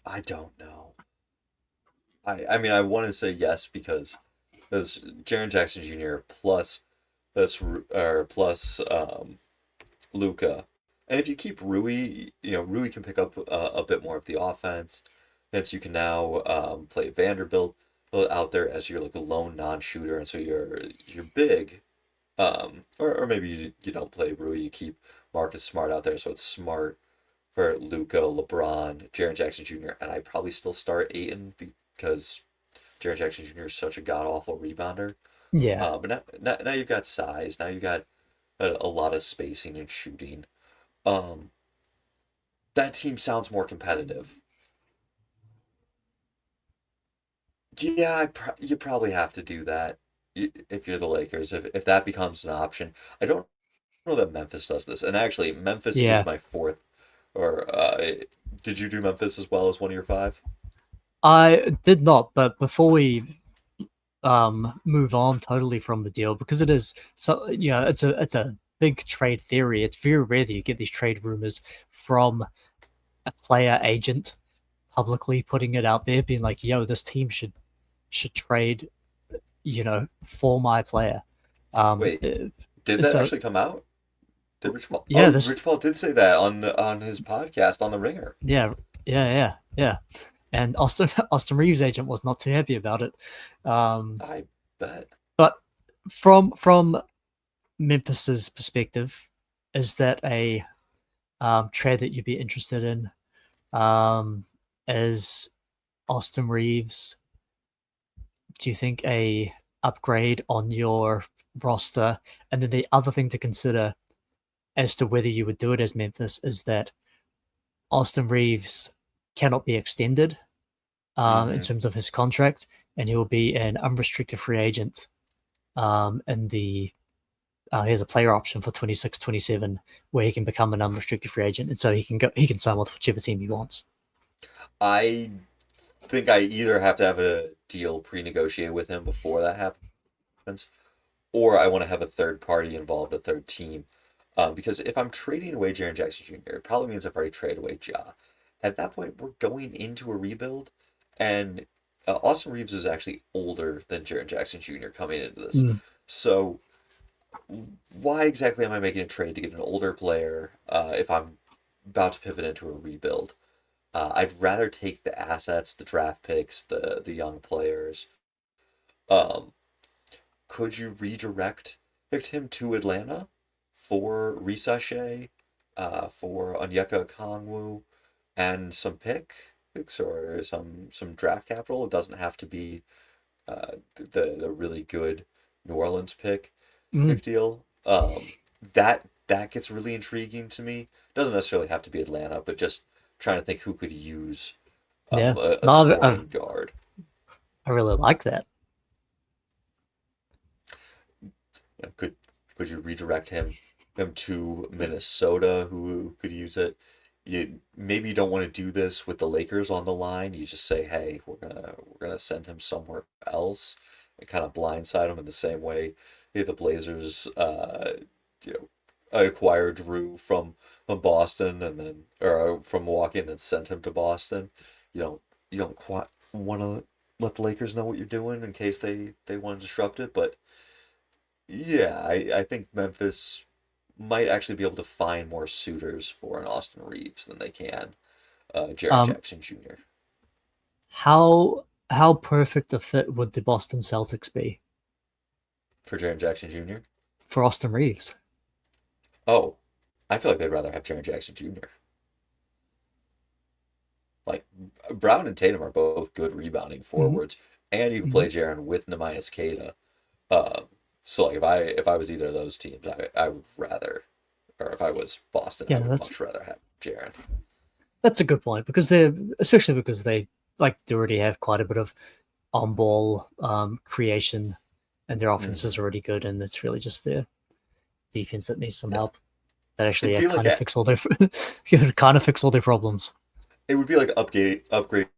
I don't know. I mean I want to say yes because that's Jaren Jackson Jr. plus that's or plus Luca. And if you keep Rui, Rui can pick up a bit more of the offense. Hence, you can now play Vanderbilt out there as your like a lone non-shooter, and so you're big. Or maybe you don't play Rui, you keep Marcus Smart out there, so it's Smart for Luca, LeBron, Jaren Jackson Jr., and I probably still start Aiton because Jaren Jackson Jr. is such a god awful rebounder. Yeah. But now you've got size. Now you've got a lot of spacing and shooting. Um, That team sounds more competitive. Yeah, you probably have to do that if you're the Lakers. If that becomes an option, I don't know that Memphis does this. And actually, Memphis is Yeah, my fourth. Or did you do Memphis as well as one of your five? I did not. But before we move on totally from the deal, because it is so, it's a big trade theory. It's very rare that you get these trade rumors from a player agent publicly putting it out there, being like, "Yo, this team should trade, for my player." Um, Wait, uh, did that so actually come out? Did Rich Paul? yeah, Oh, this Rich Paul did say that on his podcast on The Ringer. yeah, yeah. And Austin Reeves' agent was not too happy about it. Um, I bet. but from Memphis's perspective, is that a trade that you'd be interested in? Is Austin Reeves, do you think, a upgrade on your roster? And then the other thing to consider as to whether you would do it as Memphis is that Austin Reeves cannot be extended in Mm-hmm. terms of his contract, and he will be an unrestricted free agent. And he has a player option for 26-27 where he can become an unrestricted free agent, and so he can sign with whichever team he wants. I think I either have to have a deal pre-negotiated with him before that happens, or I want to have a third party involved, a third team. Because if I'm trading away Jaren Jackson Jr., it probably means I've already traded away Ja. At that point, we're going into a rebuild, and Austin Reeves is actually older than Jaren Jackson Jr. coming into this. Mm, So why exactly am I making a trade to get an older player if I'm about to pivot into a rebuild? I'd rather take the assets, the draft picks, the young players. Um, could you redirect picked him to Atlanta for Risashe, for Onyeka Okongwu, and some picks or some draft capital? It doesn't have to be the really good New Orleans mm, pick deal. That gets really intriguing to me. Doesn't necessarily have to be Atlanta, but just trying to think who could use yeah, a no, I, scoring guard. I really like that. You know, could you redirect him to Minnesota who could use it? You maybe don't want to do this with the Lakers on the line. You just say, hey, we're gonna send him somewhere else and kind of blindside him in the same way the Blazers you know acquired Drew from Boston and then or from Milwaukee and then sent him to Boston. You don't quite want to let the Lakers know what you're doing in case they want to disrupt it, but yeah, I think Memphis might actually be able to find more suitors for an Austin Reeves than they can Jaren Um, Jackson Jr. how perfect a fit would the Boston Celtics be For Jaren Jackson Jr. for Austin Reeves? Oh, I feel like they'd rather have Jaren Jackson Jr. Like Brown and Tatum are both good rebounding Hmm. forwards, and you can Hmm. play Jaren with Nehemias Queta. So like if I was either of those teams, I would rather, or if I was Boston, I Yeah, would that's much rather have Jaren. that's a good point because especially because they they already have quite a bit of on ball creation, and their offense Hmm. is already good, and it's really just their defense that needs some Yeah, help. That actually it'd be like kind of fix all their kind of fix all their problems. it would be like upgrading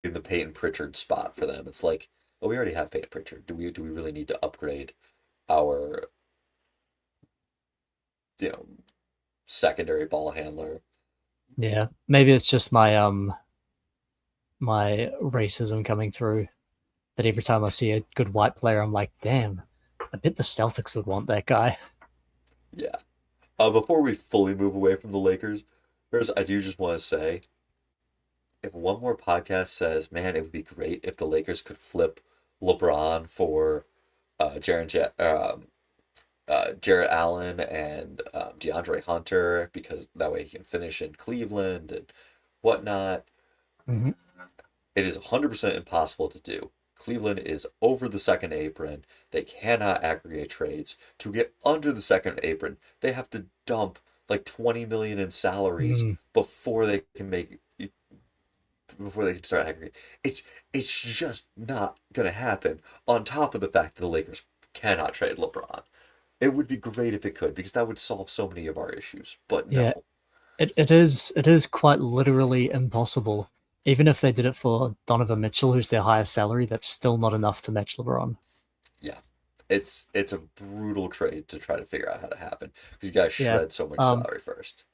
the Peyton Pritchard spot for them. It's like, well, we already have Peyton Pritchard. Do we really need to upgrade our you know secondary ball handler? Yeah, maybe it's just my racism coming through. That every time I see a good white player, I'm like, damn, I bet the Celtics would want that guy. Yeah. Before we fully move away from the Lakers, first I do just want to say, if one more podcast says, man, it would be great if the Lakers could flip LeBron for Jarrett Allen and DeAndre Hunter because that way he can finish in Cleveland and whatnot. Hmm. It is 100% impossible to do. Cleveland is over the second apron. They cannot aggregate trades. To get under the second apron, they have to dump like 20 million in salaries Mm, before they can make before they can start aggregating. It's it's just not gonna happen. On top of the fact that the Lakers cannot trade LeBron. It would be great if it could because that would solve so many of our issues. But yeah, no. it is quite literally impossible. Even if they did it for Donovan Mitchell, who's their highest salary, that's still not enough to match LeBron. Yeah. It's a brutal trade to try to figure out how to happen because you gotta Yeah. shred so much Um, salary first.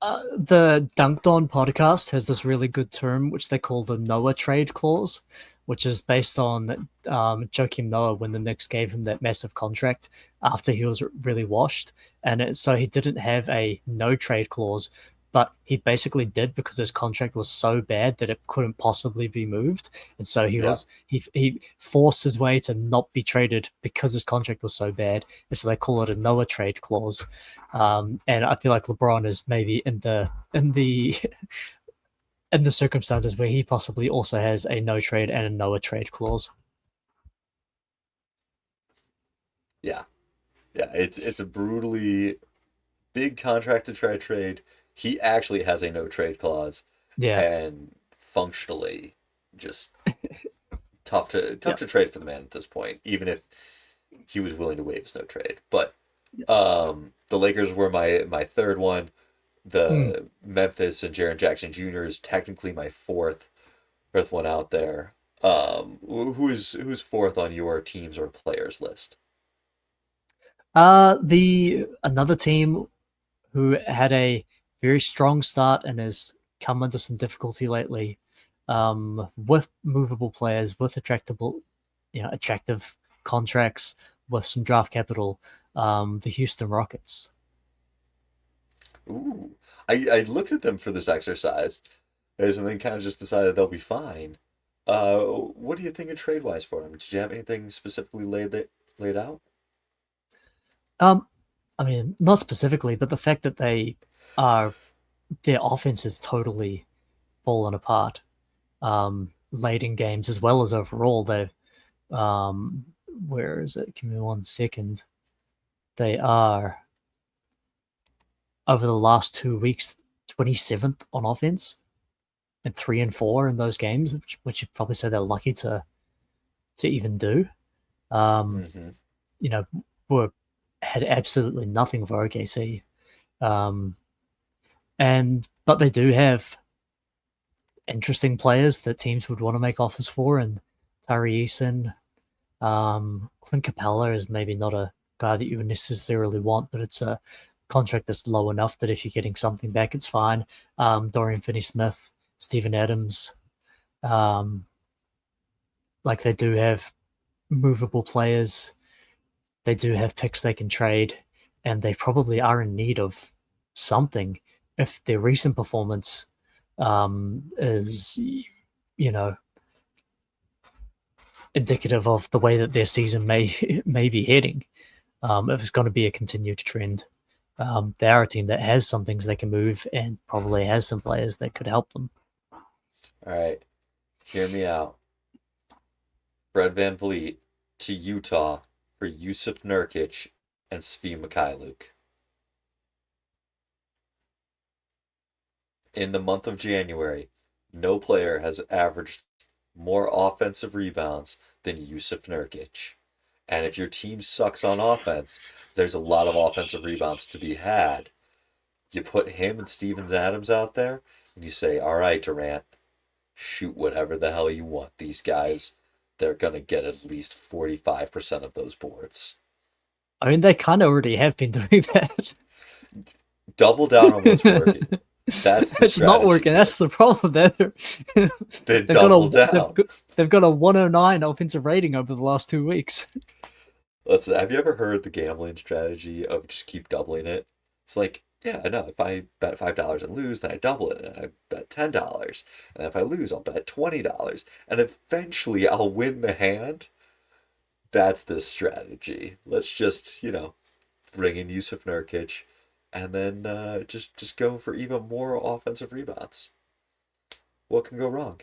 the Dunked On podcast has this really good term which they call the Noah trade clause, which is based on Joakim Noah when the Knicks gave him that massive contract after he was really washed, and so he didn't have a no trade clause, but he basically did because his contract was so bad that it couldn't possibly be moved, and so Yeah. he forced his way to not be traded because his contract was so bad, and so they call it a Noah trade clause. And I feel like LeBron is maybe in the in the circumstances where he possibly also has a no trade and a Noah trade clause. Yeah. Yeah. It's a brutally big contract to try to trade. He actually has a no trade clause Yeah, and functionally just tough yeah, to trade for the man at this point, even if he was willing to waive his no trade. But yeah. the Lakers were my third one. Mm. The Memphis and Jaren Jackson Jr. is technically my fourth one out there. Who's fourth on your teams or players list? The another team who had a very strong start and has come under some difficulty lately, with movable players, with attractive contracts, with some draft capital, the Houston Rockets. Ooh, I looked at them for this exercise, and then kind of just decided they'll be fine. What do you think of trade wise for them? Did you have anything specifically laid out? Um, I mean, not specifically, but the fact that are their offense has totally fallen apart, late in games as well as overall. Um, where is it? Give me 1 second. They are over the last 2 weeks 27th on offense and 3 and 4 in those games, which you'd probably say they're lucky to even do. Um, Mm-hmm. you know, were had absolutely nothing for OKC. Um, and but they do have interesting players that teams would want to make offers for, and Tari Eason, Clint Capella is maybe not a guy that you would necessarily want, but it's a contract that's low enough that if you're getting something back, it's fine. Dorian Finney-Smith, Stephen Adams, um, like they do have movable players. They do have picks they can trade, and they probably are in need of something. If their recent performance is, you know, indicative of the way that their season may be heading, if it's going to be a continued trend, they are a team that has some things they can move and probably has some players that could help them. All right, hear me out. Fred VanVleet to Utah for Yusuf Nurkic and Svi Mikhailuk. In the month of January, no player has averaged more offensive rebounds than Yusuf Nurkic. And if your team sucks on offense, there's a lot of offensive rebounds to be had. You put him and Stevens Adams out there, and you say, all right, Durant, shoot whatever the hell you want. These guys, they're going to get at least 45% of those boards. I mean, they kind of already have been doing that. Double down on what's working. That's the It's not strategy working. here. That's the problem. Then They've got double a down. they've got a 109 offensive rating over the last 2 weeks. Listen, have you ever heard the gambling strategy of just keep doubling it? It's like, yeah, I know. If I bet $5 and lose, then I double it, and I bet $10. And if I lose, I'll bet $20. And eventually I'll win the hand. That's the strategy. Let's just, bring in Yusuf Nurkic and then just go for even more offensive rebounds. What can go wrong?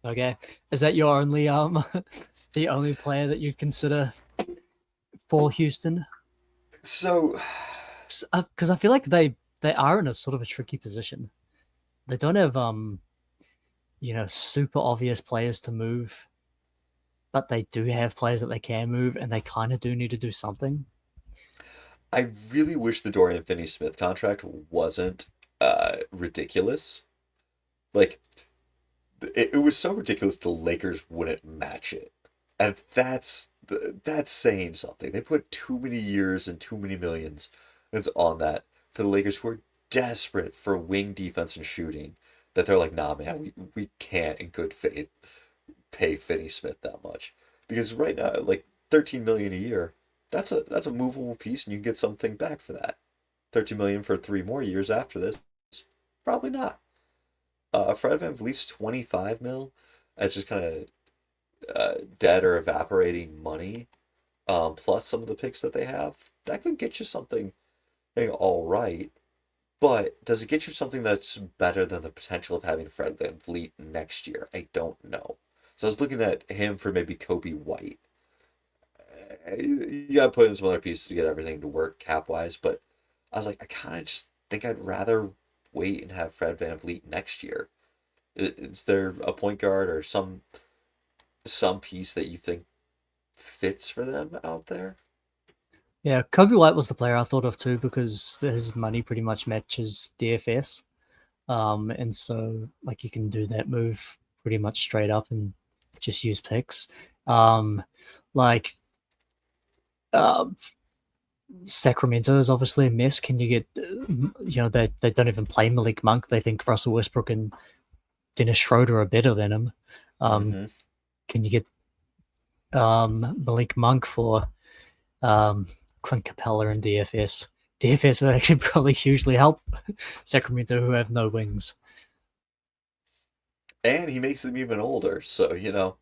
Okay, is that your only the only player that you'd consider for Houston? So, Because I feel like they are in a sort of a tricky position. They don't have super obvious players to move, but they do have players that they can move, and they kind of do need to do something. I really wish the Dorian Finney-Smith contract wasn't ridiculous. Like, it was so ridiculous the Lakers wouldn't match it, and that's saying something. They put too many years and too many millions on that for the Lakers, who are desperate for wing defense and shooting. That they're like, nah, man, we can't in good faith pay Finney Smith that much, because right now, like 13 million a year, that's a movable piece, and you can get something back for that. 13 million for 3 more years after this, probably not. Fred VanVleet's 25 mil. That's just kind of dead or evaporating money. Plus some of the picks that they have, that could get you something all right. But does it get you something that's better than the potential of having Fred VanVleet next year? I don't know. So I was looking at him for maybe Kobe White. You gotta put in some other pieces to get everything to work cap wise, but I was like, I kind of just think I'd rather wait and have Fred VanVleet next year. Is there a point guard or some piece that you think fits for them out there? Yeah, Kobe White was the player I thought of too because his money pretty much matches DFS. And so like you can do that move pretty much straight up and just use picks. Like uh, Sacramento is obviously a mess. Can you get, they don't even play Malik Monk. They think Russell Westbrook and Dennis Schroeder are better than him. Mm-hmm. Can you get Malik Monk for Clint Capella and DFS? DFS would actually probably hugely help Sacramento, who have no wings. And he makes them even older, so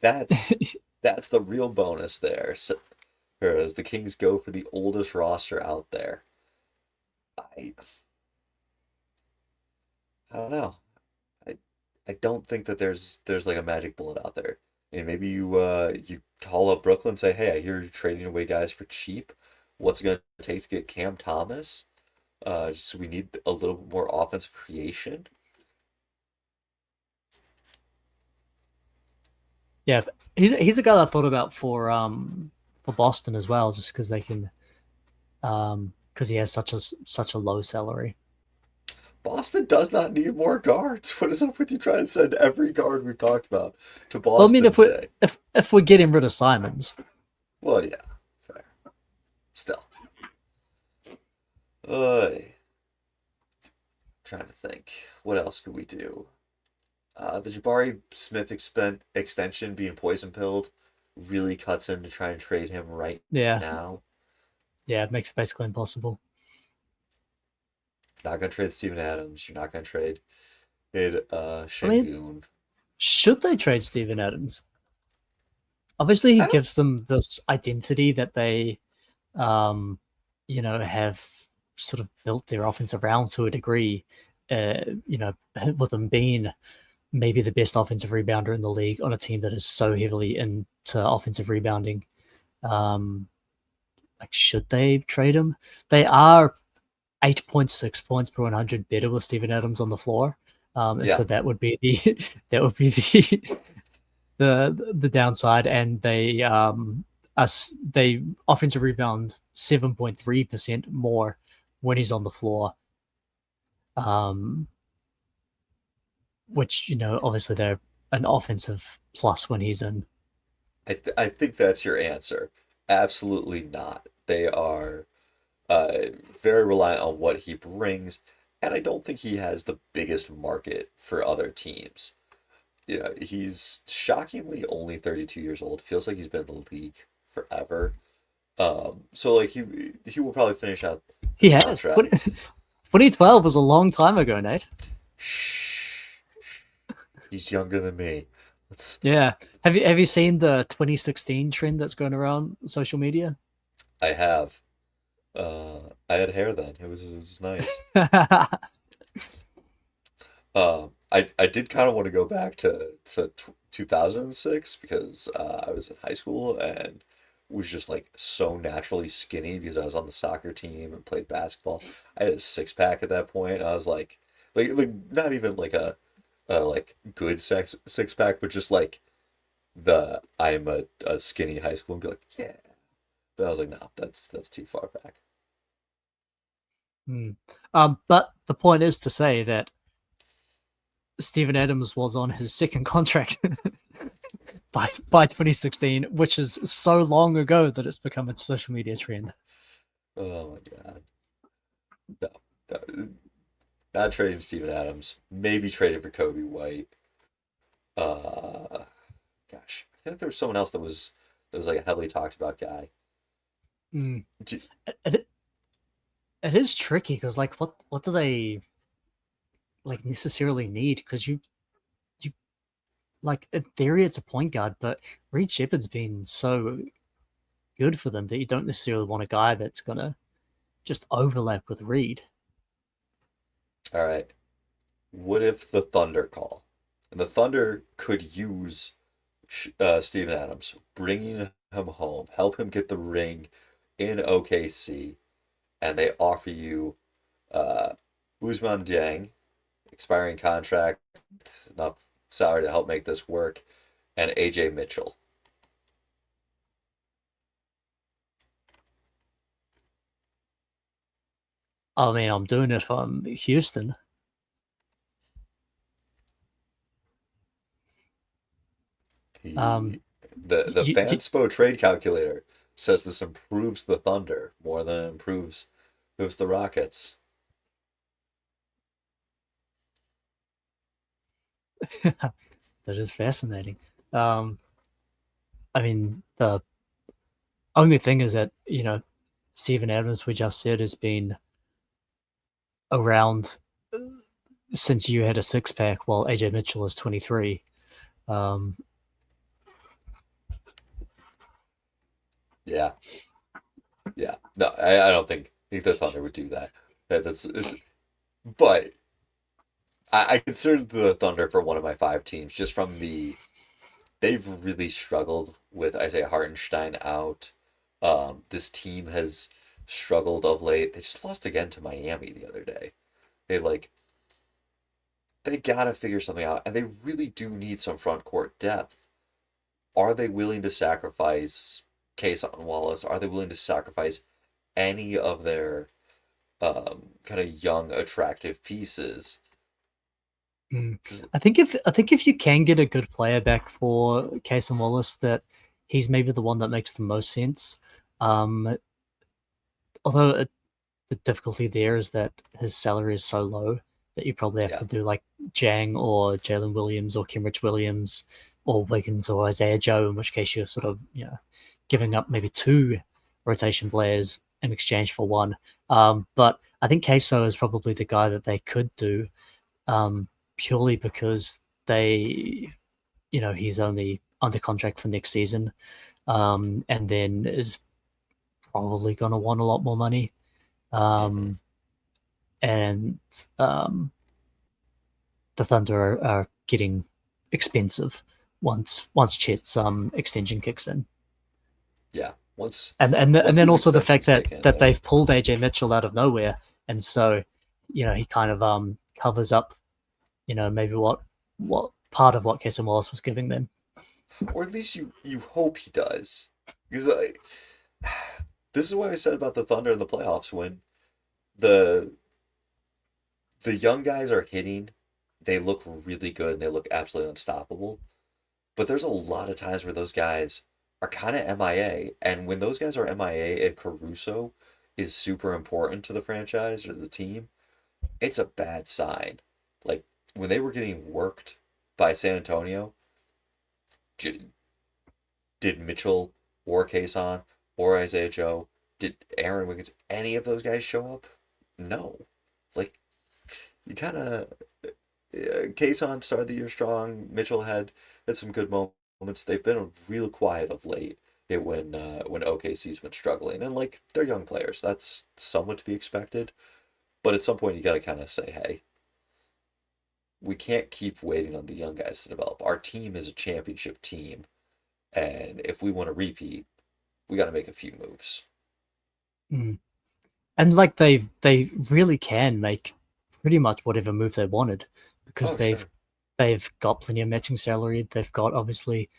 that's that's the real bonus there. So, whereas the Kings go for the oldest roster out there. I I don't know. I I don't think that there's like a magic bullet out there. And maybe you call up Brooklyn and say, "Hey, I hear you're trading away guys for cheap. What's it gonna take to get Cam Thomas? So we need a little more offensive creation." Yeah, he's a guy that I thought about for Boston as well, just because they can because he has such a low salary. Boston does not need more guards. What is up with you trying to send every guard we've talked about to Well, I mean, Boston today? if we're getting rid of Simons, Well, yeah, fair. Still, uh, trying to think. What else could we do? The Jabari Smith extension being poison pilled really cuts in to try and trade him right yeah, now. yeah, it makes it basically impossible. Not gonna trade Steven Adams. You're not gonna trade I mean, Şengün. should they trade Steven Adams? Obviously, he I don't. gives them this identity that they, um, have sort of built their offense around to a degree. With them being maybe the best offensive rebounder in the league on a team that is so heavily into offensive rebounding. Um, like, should they trade him? They are 8.6 points per 100 better with Steven Adams on the floor. And Yeah, so that would be the that would be the downside. And they offensive rebound 7.3% more when he's on the floor. Which obviously they're an offensive plus when he's in. I think that's your answer. Absolutely not. They are very reliant on what he brings, and I don't think he has the biggest market for other teams. He's shockingly only 32 years old. Feels like he's been in the league forever. So like he will probably finish out He this has. contract. 2012 was a long time ago, Nate. Shh, he's younger than me. Let's. Yeah. Have you seen the 2016 trend that's going around social media? I have. I had hair then. It was nice. I did kind of want to go back to 2006 because I was in high school and was just like so naturally skinny because I was on the soccer team and played basketball. I had a six pack at that point. I was like not even like a like good six pack, but just like the I'm a skinny high school and be like, yeah. But I was like, no, that's too far back. Hmm. But the point is to say that Steven Adams was on his second contract by 2016, which is so long ago that it's become a social media trend. Oh my God. No, no, not trading Steven Adams. Maybe trading for Kobe White. Uh, Gosh, I feel like there was someone else that was like a heavily talked about guy. Mm. Do- It, it is tricky because like what do they like necessarily need? Because you like in theory it's a point guard, but Reed Shepherd's been so good for them that you don't necessarily want a guy that's gonna just overlap with Reed. All right. What if the Thunder call? And the Thunder could use Steven Adams, bringing him home, help him get the ring in OKC, and they offer you uh, Usman Dieng, expiring contract, enough salary to help make this work, and AJ Mitchell. I mean, I'm doing it from Houston. Um, The the you, Fanspo trade calculator says this improves the Thunder more than it improves the Rockets. that is fascinating. Um, I mean, the only thing is that Steven Adams, we just said, has been around since you had a six pack, while AJ Mitchell is 23. Um, Yeah, yeah. No, I don't think the Thunder would do that. That's it's but I consider the Thunder for one of my five teams just from they've really struggled with Isaiah Hartenstein out. This team has struggled of late. They just lost again to Miami the other day. They like they gotta figure something out, and they really do need some front court depth. Are they willing to sacrifice Kason Wallace? Are they willing to sacrifice any of their kind of young, attractive pieces? mm. 'Cause- I think if you can get a good player back for Casey Wallace, that he's maybe the one that makes the most sense. Um, although the difficulty there is that his salary is so low that you probably have yeah, to do like Jang or Jalen Williams or Kenrich Williams or Wiggins or Isaiah Joe, in which case you're sort of, giving up maybe two rotation players in exchange for one. But I think Queso is probably the guy that they could do, purely because he's only under contract for next season, and then is probably going to want a lot more money. hmm Um, and the Thunder are getting expensive once Chet's extension kicks in, yeah. Once and once then these also the fact extensions that kick in, that yeah. they've pulled AJ Mitchell out of nowhere, and so he kind of covers up maybe what part of what Casey Wallace was giving them. Or at least you hope he does, because this is what I said about the Thunder in the playoffs when the the young guys are hitting, they look really good and they look absolutely unstoppable. But there's a lot of times where those guys are kind of MIA, and when those guys are MIA and Caruso is super important to the franchise or the team, it's a bad sign. Like when they were getting worked by San Antonio, did Mitchell or Kason or Isaiah Joe, did Aaron Wiggins, any of those guys show up? No. Like you kind of Kason started the year strong. Mitchell had some good moments. They've been real quiet of late. When OKC's been struggling, and like they're young players, that's somewhat to be expected. But at some point, you got to kind of say, hey, we can't keep waiting on the young guys to develop. Our team is a championship team, and if we want to repeat, we got to make a few moves. Mm. And like they really can make pretty much whatever move they wanted because Oh, sure. they've got plenty of matching salary. They've got obviously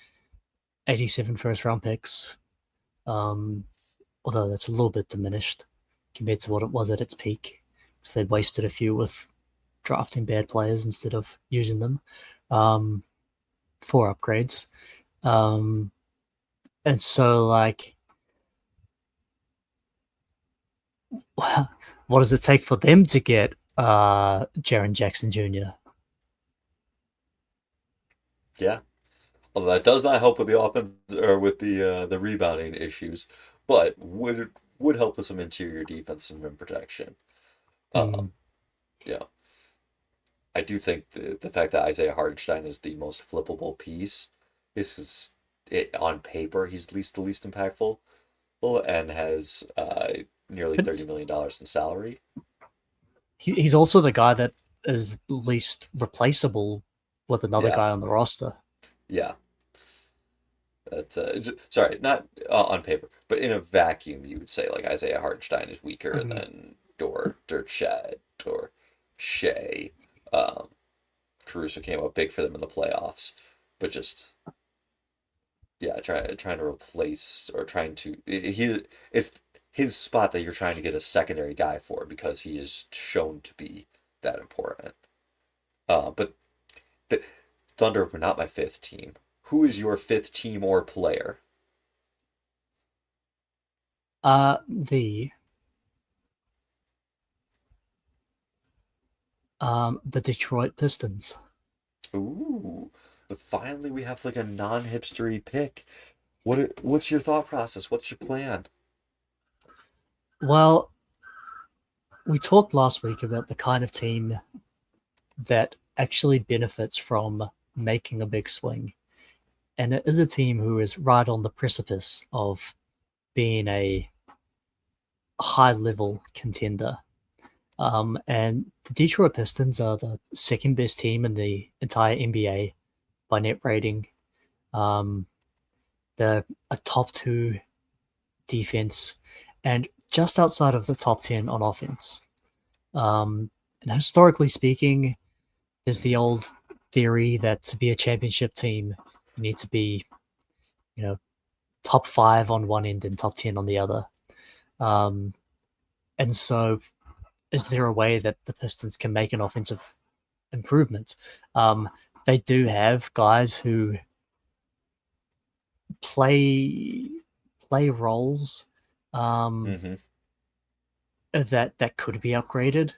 87 first round picks. Um, although that's a little bit diminished compared to what it was at its peak. Because they wasted a few with drafting bad players instead of using them um, for upgrades. Um, and so, like, what does it take for them to get Jaren Jackson Jr.? Yeah. Although that does not help with the offense or with the rebounding issues, but would help with some interior defense and rim protection. Mm. Um, yeah. I do think the fact that Isaiah Hartenstein is the most flippable piece is because on paper he's the least impactful and has nearly But $30 million in salary. he's also the guy that is least replaceable with another Yeah, guy on the roster. yeah. That sorry, not on paper, but in a vacuum, you would say like Isaiah Hartenstein is weaker Mhm. than Dort Chad or Shea. Um, Caruso came up big for them in the playoffs, but just yeah, trying to replace or trying to he it's his spot that you're trying to get a secondary guy for because he is shown to be that important. But the Thunder were not my fifth team. Who is your fifth team or player? The the Detroit Pistons. Ooh, but finally we have like a non-hipstery pick. What's your thought process? What's your plan? Well, we talked last week about the kind of team that actually benefits from making a big swing. And it is a team who is right on the precipice of being a high level contender. And the Detroit Pistons are the second best team in the entire NBA by net rating. Um, they're a top two defense and just outside of the top 10 on offense. And historically speaking, there's the old theory that to be a championship team, you need to be, you know, top five on one end and top 10 on the other. Um, and so, is there a way that the Pistons can make an offensive improvement? Um, they do have guys who play play roles um, Mm-hmm. that could be upgraded.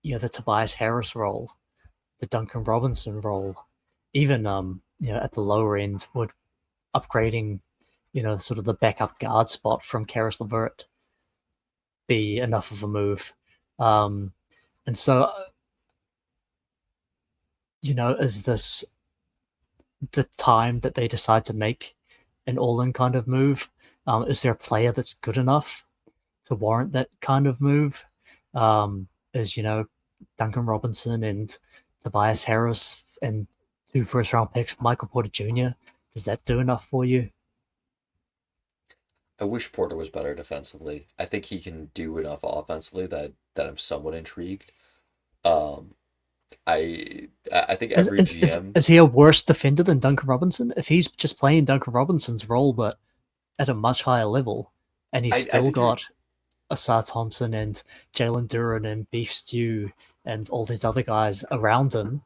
You know, the Tobias Harris role, the Duncan Robinson role, even at the lower end, would upgrading, sort of the backup guard spot from Karis LeVert be enough of a move? Um, and so, is this the time that they decide to make an all-in kind of move? Is there a player that's good enough to warrant that kind of move? Is Duncan Robinson and Tobias Harris and two first-round picks, Michael Porter Jr. Does that do enough for you? I wish Porter was better defensively. I think he can do enough offensively that I'm somewhat intrigued. Um, I think Is, every is is GM. is he a worse defender than Duncan Robinson? If he's just playing Duncan Robinson's role, but at a much higher level, and he's I still think you're got Asar Thompson and Jalen Duran and Beef Stew and all these other guys around him.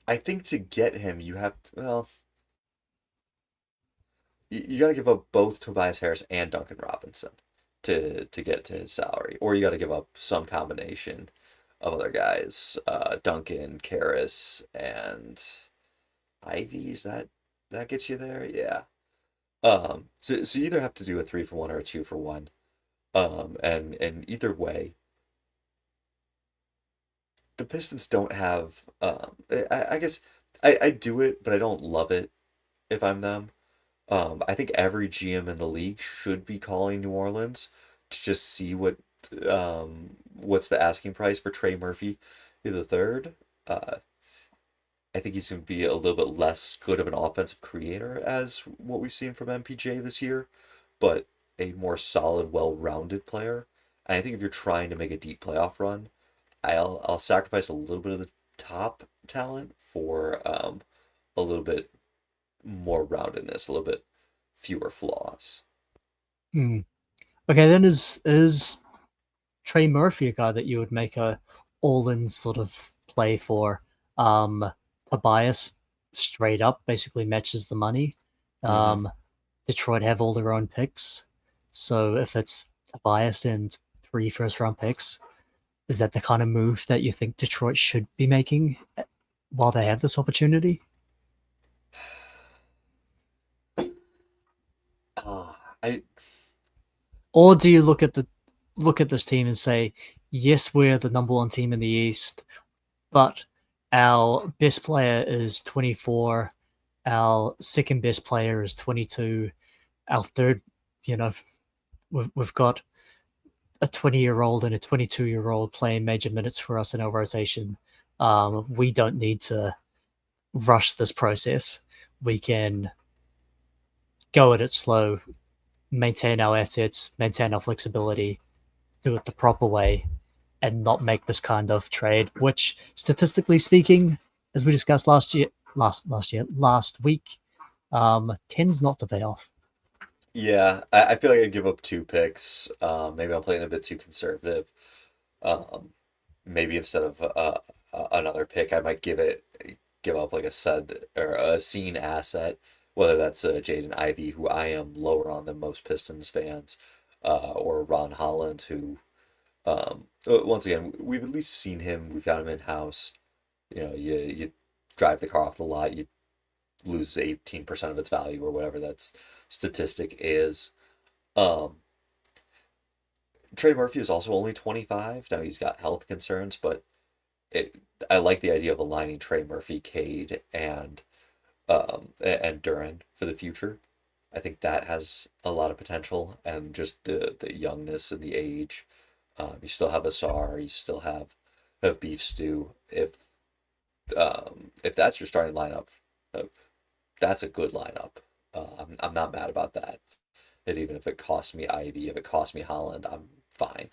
I think to get him you have to, well, you got to give up both Tobias Harris and Duncan Robinson to get to his salary, or you got to give up some combination of other guys, Duncan, Karras, and Ivy. Is that gets you there? Yeah. So you either have to do a 3-for-1 or a 2-for-1. And either way, the Pistons don't have. I guess I do it, but I don't love it if I'm them. I think every GM in the league should be calling New Orleans to just see what's the asking price for Trey Murphy the third. Uh, I think he's going to be a little bit less good of an offensive creator as what we've seen from MPJ this year, but a more solid, well-rounded player. And I think if you're trying to make a deep playoff run, I'll sacrifice a little bit of the top talent for a little bit more roundedness, a little bit fewer flaws. Hmm. Okay, then is Trey Murphy a guy that you would make a all-in sort of play for? Um, Tobias straight up basically matches the money. Hmm. Detroit have all their own picks, so if it's Tobias and 3 first-round picks, is that the kind of move that you think Detroit should be making while they have this opportunity? I Or do you look at this team and say, yes, we're the number one team in the East, but our best player is 24, our second best player is 22, our third, you know, we've got a 20-year-old and a 22-year-old playing major minutes for us in our rotation. We don't need to rush this process. We can go at it slow, maintain our assets, maintain our flexibility, do it the proper way, and not make this kind of trade, which statistically speaking, as we discussed last week, tends not to pay off. yeah, I feel like I'd give up 2 picks. Maybe I'm playing a bit too conservative. Um, Maybe instead of another pick, I might give up like a said or a seen asset, whether that's Jaden Ivey, who I am lower on than most Pistons fans, or Ron Holland, who once again we've at least seen him. We've got him in house. You know, you drive the car off the lot, you lose 18% of its value or whatever that statistic is. Um, Trey Murphy is also only 25. Now he's got health concerns, but it, I like the idea of aligning Trey Murphy, Cade, and Duran for the future. I think that has a lot of potential, and just the youngness and the age. You still have Asar, you still have Beef Stew. If that's your starting lineup, uh, that's a good lineup. I'm not mad about that. And even if it costs me Ivy, if it costs me Holland, I'm fine.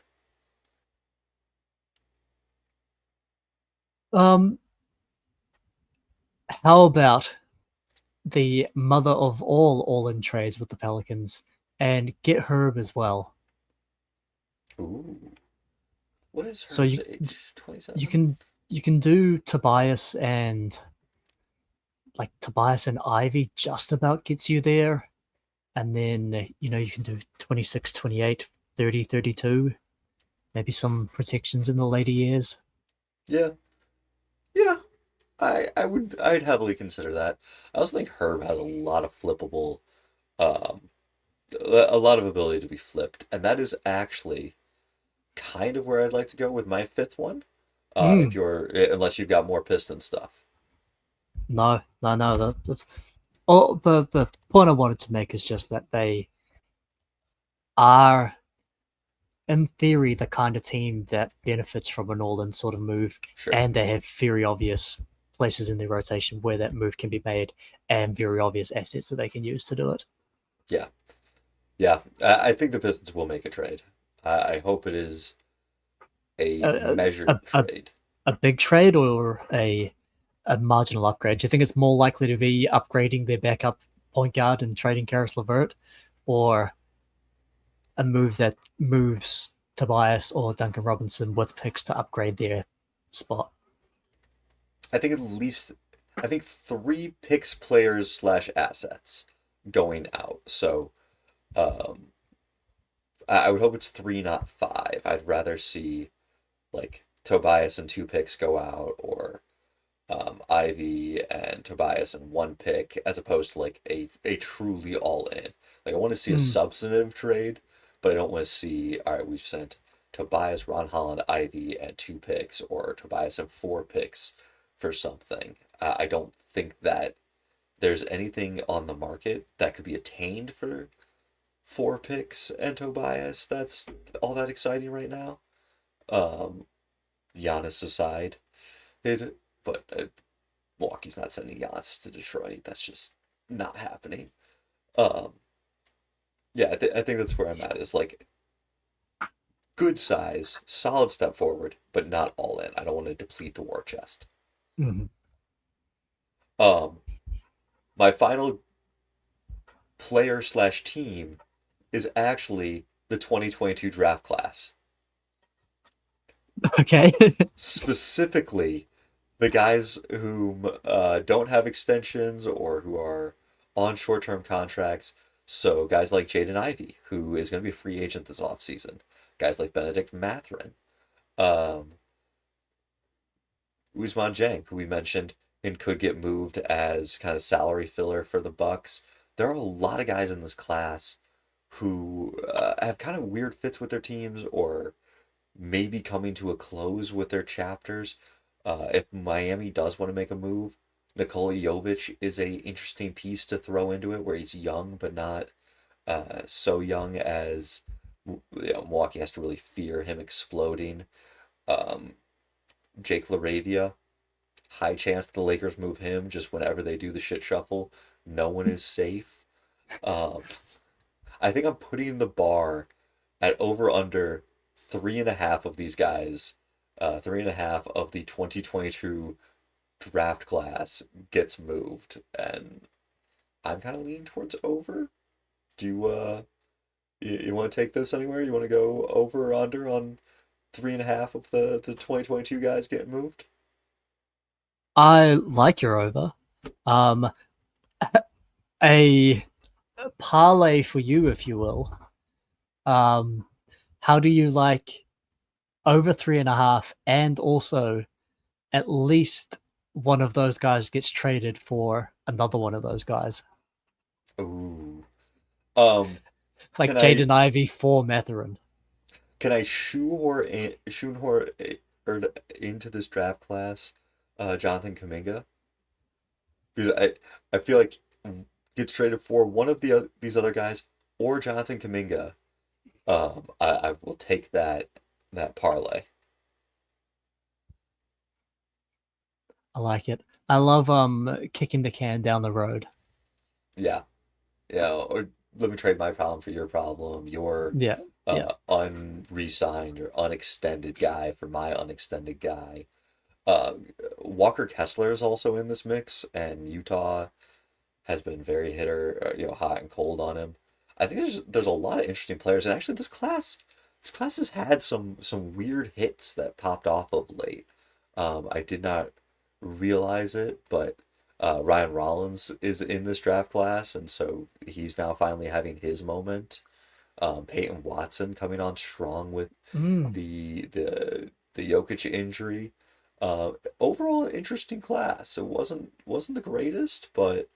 Um, how about the mother of all-in trades with the Pelicans and get Herb as well? Ooh, what is So Herb's you age? you 27? can you can do Tobias and like Tobias and Ivy just about gets you there. And then, you can do 26, 28, 30, 32. Maybe some protections in the later years. Yeah, yeah. I'd heavily consider that. I also think Herb has a lot of flippable, um, a lot of ability to be flipped, and that is actually kind of where I'd like to go with my fifth one. If Mm, you're unless you've got more piston stuff. no, no, no. The point I wanted to make is just that they are, in theory, the kind of team that benefits from an all-in sort of move, Sure. and they have very obvious places in their rotation where that move can be made, and very obvious assets that they can use to do it. Yeah. Yeah. I think the Pistons will make a trade. I hope it is a A, a, measured a, trade. a big trade or a marginal upgrade? Do you think it's more likely to be upgrading their backup point guard and trading Karis LeVert, or a move that moves Tobias or Duncan Robinson with picks to upgrade their spot? I think at least I think 3 picks, players slash assets going out. So um, I would hope it's 3, not 5. I'd rather see like Tobias and 2 picks go out, or Ivy and Tobias and 1 pick, as opposed to like a truly all in. Like I want to see a Mm. substantive trade, but I don't want to see, all right, we've sent Tobias, Ron Holland, Ivy, and 2 picks, or Tobias and 4 picks for something. I don't think that there's anything on the market that could be attained for 4 picks and Tobias that's all that exciting right now. Um, Giannis aside. It but Milwaukee's not sending Giannis to Detroit. That's just not happening. Um, yeah, I think that's where I'm at. Is like good size, solid step forward, but not all in. I don't want to deplete the war chest. Mhm. Um, my final player slash team is actually the 2022 draft class. Okay. Specifically, the guys who don't have extensions or who are on short term contracts. So, guys like Jaden Ivey, who is going to be a free agent this offseason. Guys like Benedict Mathurin. Um, Ousmane Dieng, who we mentioned and could get moved as kind of salary filler for the Bucks. There are a lot of guys in this class who have kind of weird fits with their teams or maybe coming to a close with their chapters. If Miami does want to make a move, Nikola Jovic is a interesting piece to throw into it, where he's young but not so young as Milwaukee has to really fear him exploding. Um, Jake LaRavia, high chance the Lakers move him just whenever they do the shit shuffle. No one is safe. Um, I think I'm putting the bar at over under 3.5 of these guys. 3.5 of the 2022 draft class gets moved, and I'm kind of leaning towards over. Do you want to take this anywhere? You want to go over or under on 3.5 of the 2022 guys getting moved? I like your over. Um, a parlay for you, if you will. Um, how do you like over 3.5, and also at least one of those guys gets traded for another one of those guys, Ooh. Um, like can I Jaden Ivey for Matherin? shoehorn into this draft class, Jonathan Kuminga? Because I feel like gets traded for one of these other guys or Jonathan Kuminga. I will take that parlay. I like it. I love kicking the can down the road. Yeah, yeah. Or let me trade my problem for your problem. Your Yeah, yeah. unre-signed or unextended guy for my unextended guy. Uh, Walker Kessler is also in this mix, and Utah has been very hot and cold on him. I think there's a lot of interesting players, and actually this class has had some weird hits that popped off of late. I did not realize it, but Ryan Rollins is in this draft class, and so he's now finally having his moment. Peyton Watson coming on strong with Mm. the Jokic injury. Overall, an interesting class. It wasn't the greatest, but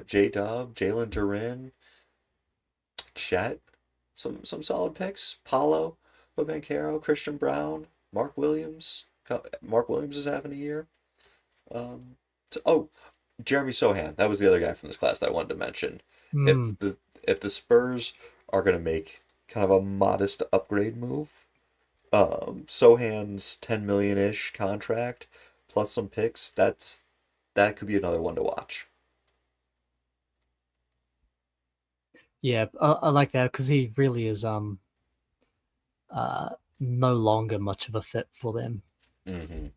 J Dub, Jalen Duren, Chet, some solid picks. Paulo, Banchero, Christian Brown, Mark Williams. Mark Williams is having a year. Um, oh, Jeremy Sohan. That was the other guy from this class that I wanted to mention. Mm. If the Spurs are gonna make kind of a modest upgrade move, Sohan's 10 million ish contract plus some picks, that could be another one to watch. Yeah, I like that because he really is uh no longer much of a fit for them. Hmm.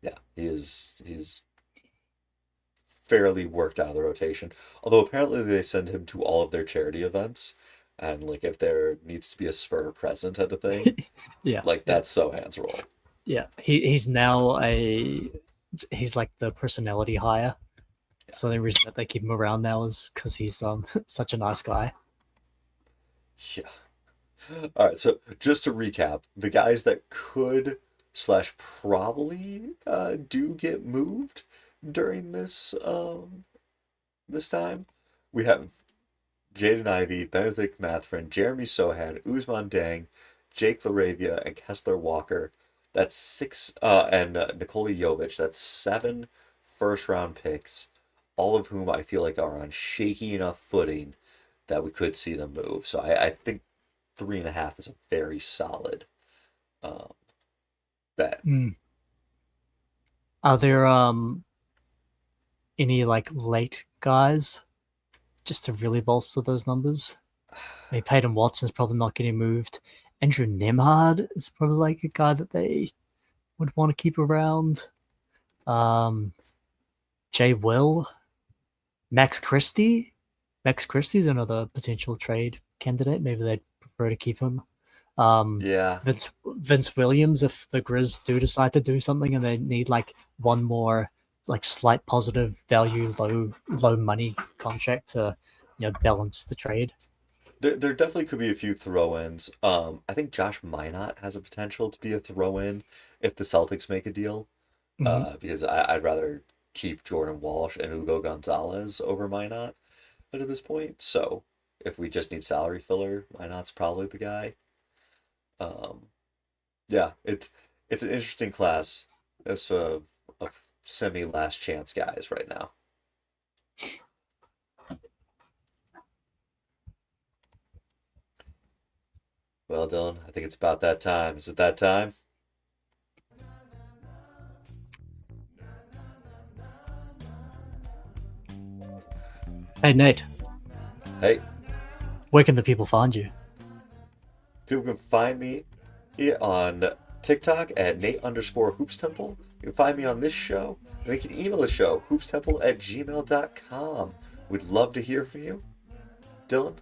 Yeah, he's fairly worked out of the rotation. Although apparently they send him to all of their charity events, and like if there needs to be a Spur present at a thing, Yeah, like yeah, that's Sohan's role. yeah. He's now he's like the personality hire. Yeah, So the reason that they keep him around now is because he's such a nice guy. yeah. All right, so just to recap, the guys that could slash probably do get moved during this time, we have Jaden Ivey, Benedict Mathurin, Jeremy Sohan, Ousmane Dieng, Jake LaRavia, and Kessler Walker. That's six, and Nikola Jovic. That's 7 first-round picks, all of whom I feel like are on shaky enough footing that we could see them move. So I think 3.5 is a very solid um, bet. Mm. Are there any like late guys just to really bolster those numbers? I mean, Peyton Watson's probably not getting moved. Andrew Nemhard is probably like a guy that they would want to keep around. Um, Jay Will, Max Christie. Max Christie's another potential trade candidate. Maybe they'd prefer to keep him. Yeah, Vince Williams, if the Grizz do decide to do something and they need like one more like slight positive value, low money contract to balance the trade. there definitely could be a few throw-ins. I think Josh Minot has a potential to be a throw-in if the Celtics make a deal. Mm-hmm. Because I'd rather keep Jordan Walsh and Hugo Gonzalez over Minot at this point. So if we just need salary filler, Minot's probably the guy. Um, yeah, it's an interesting class. It's a semi last chance guys right now. Well, Dylan, I think it's about that time. Is it that time? Hey Nate, Hey, where can the people find you? people can find me here on TikTok at Nate underscore Hoops Temple. You can find me on this show, and they can email the show, hoopstemple@gmail.com. We'd love to hear from you. Dylan,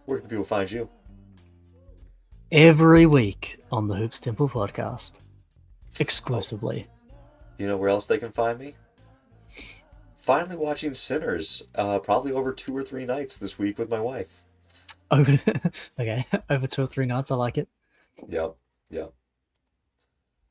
where can the people find you? Every week on the Hoops Temple podcast, Oh, exclusively. you know where else they can find me? Finally watching Sinners, probably over 2 or 3 nights this week with my wife. Over, okay, over 2 or 3 nights. I like it. Yep, yep.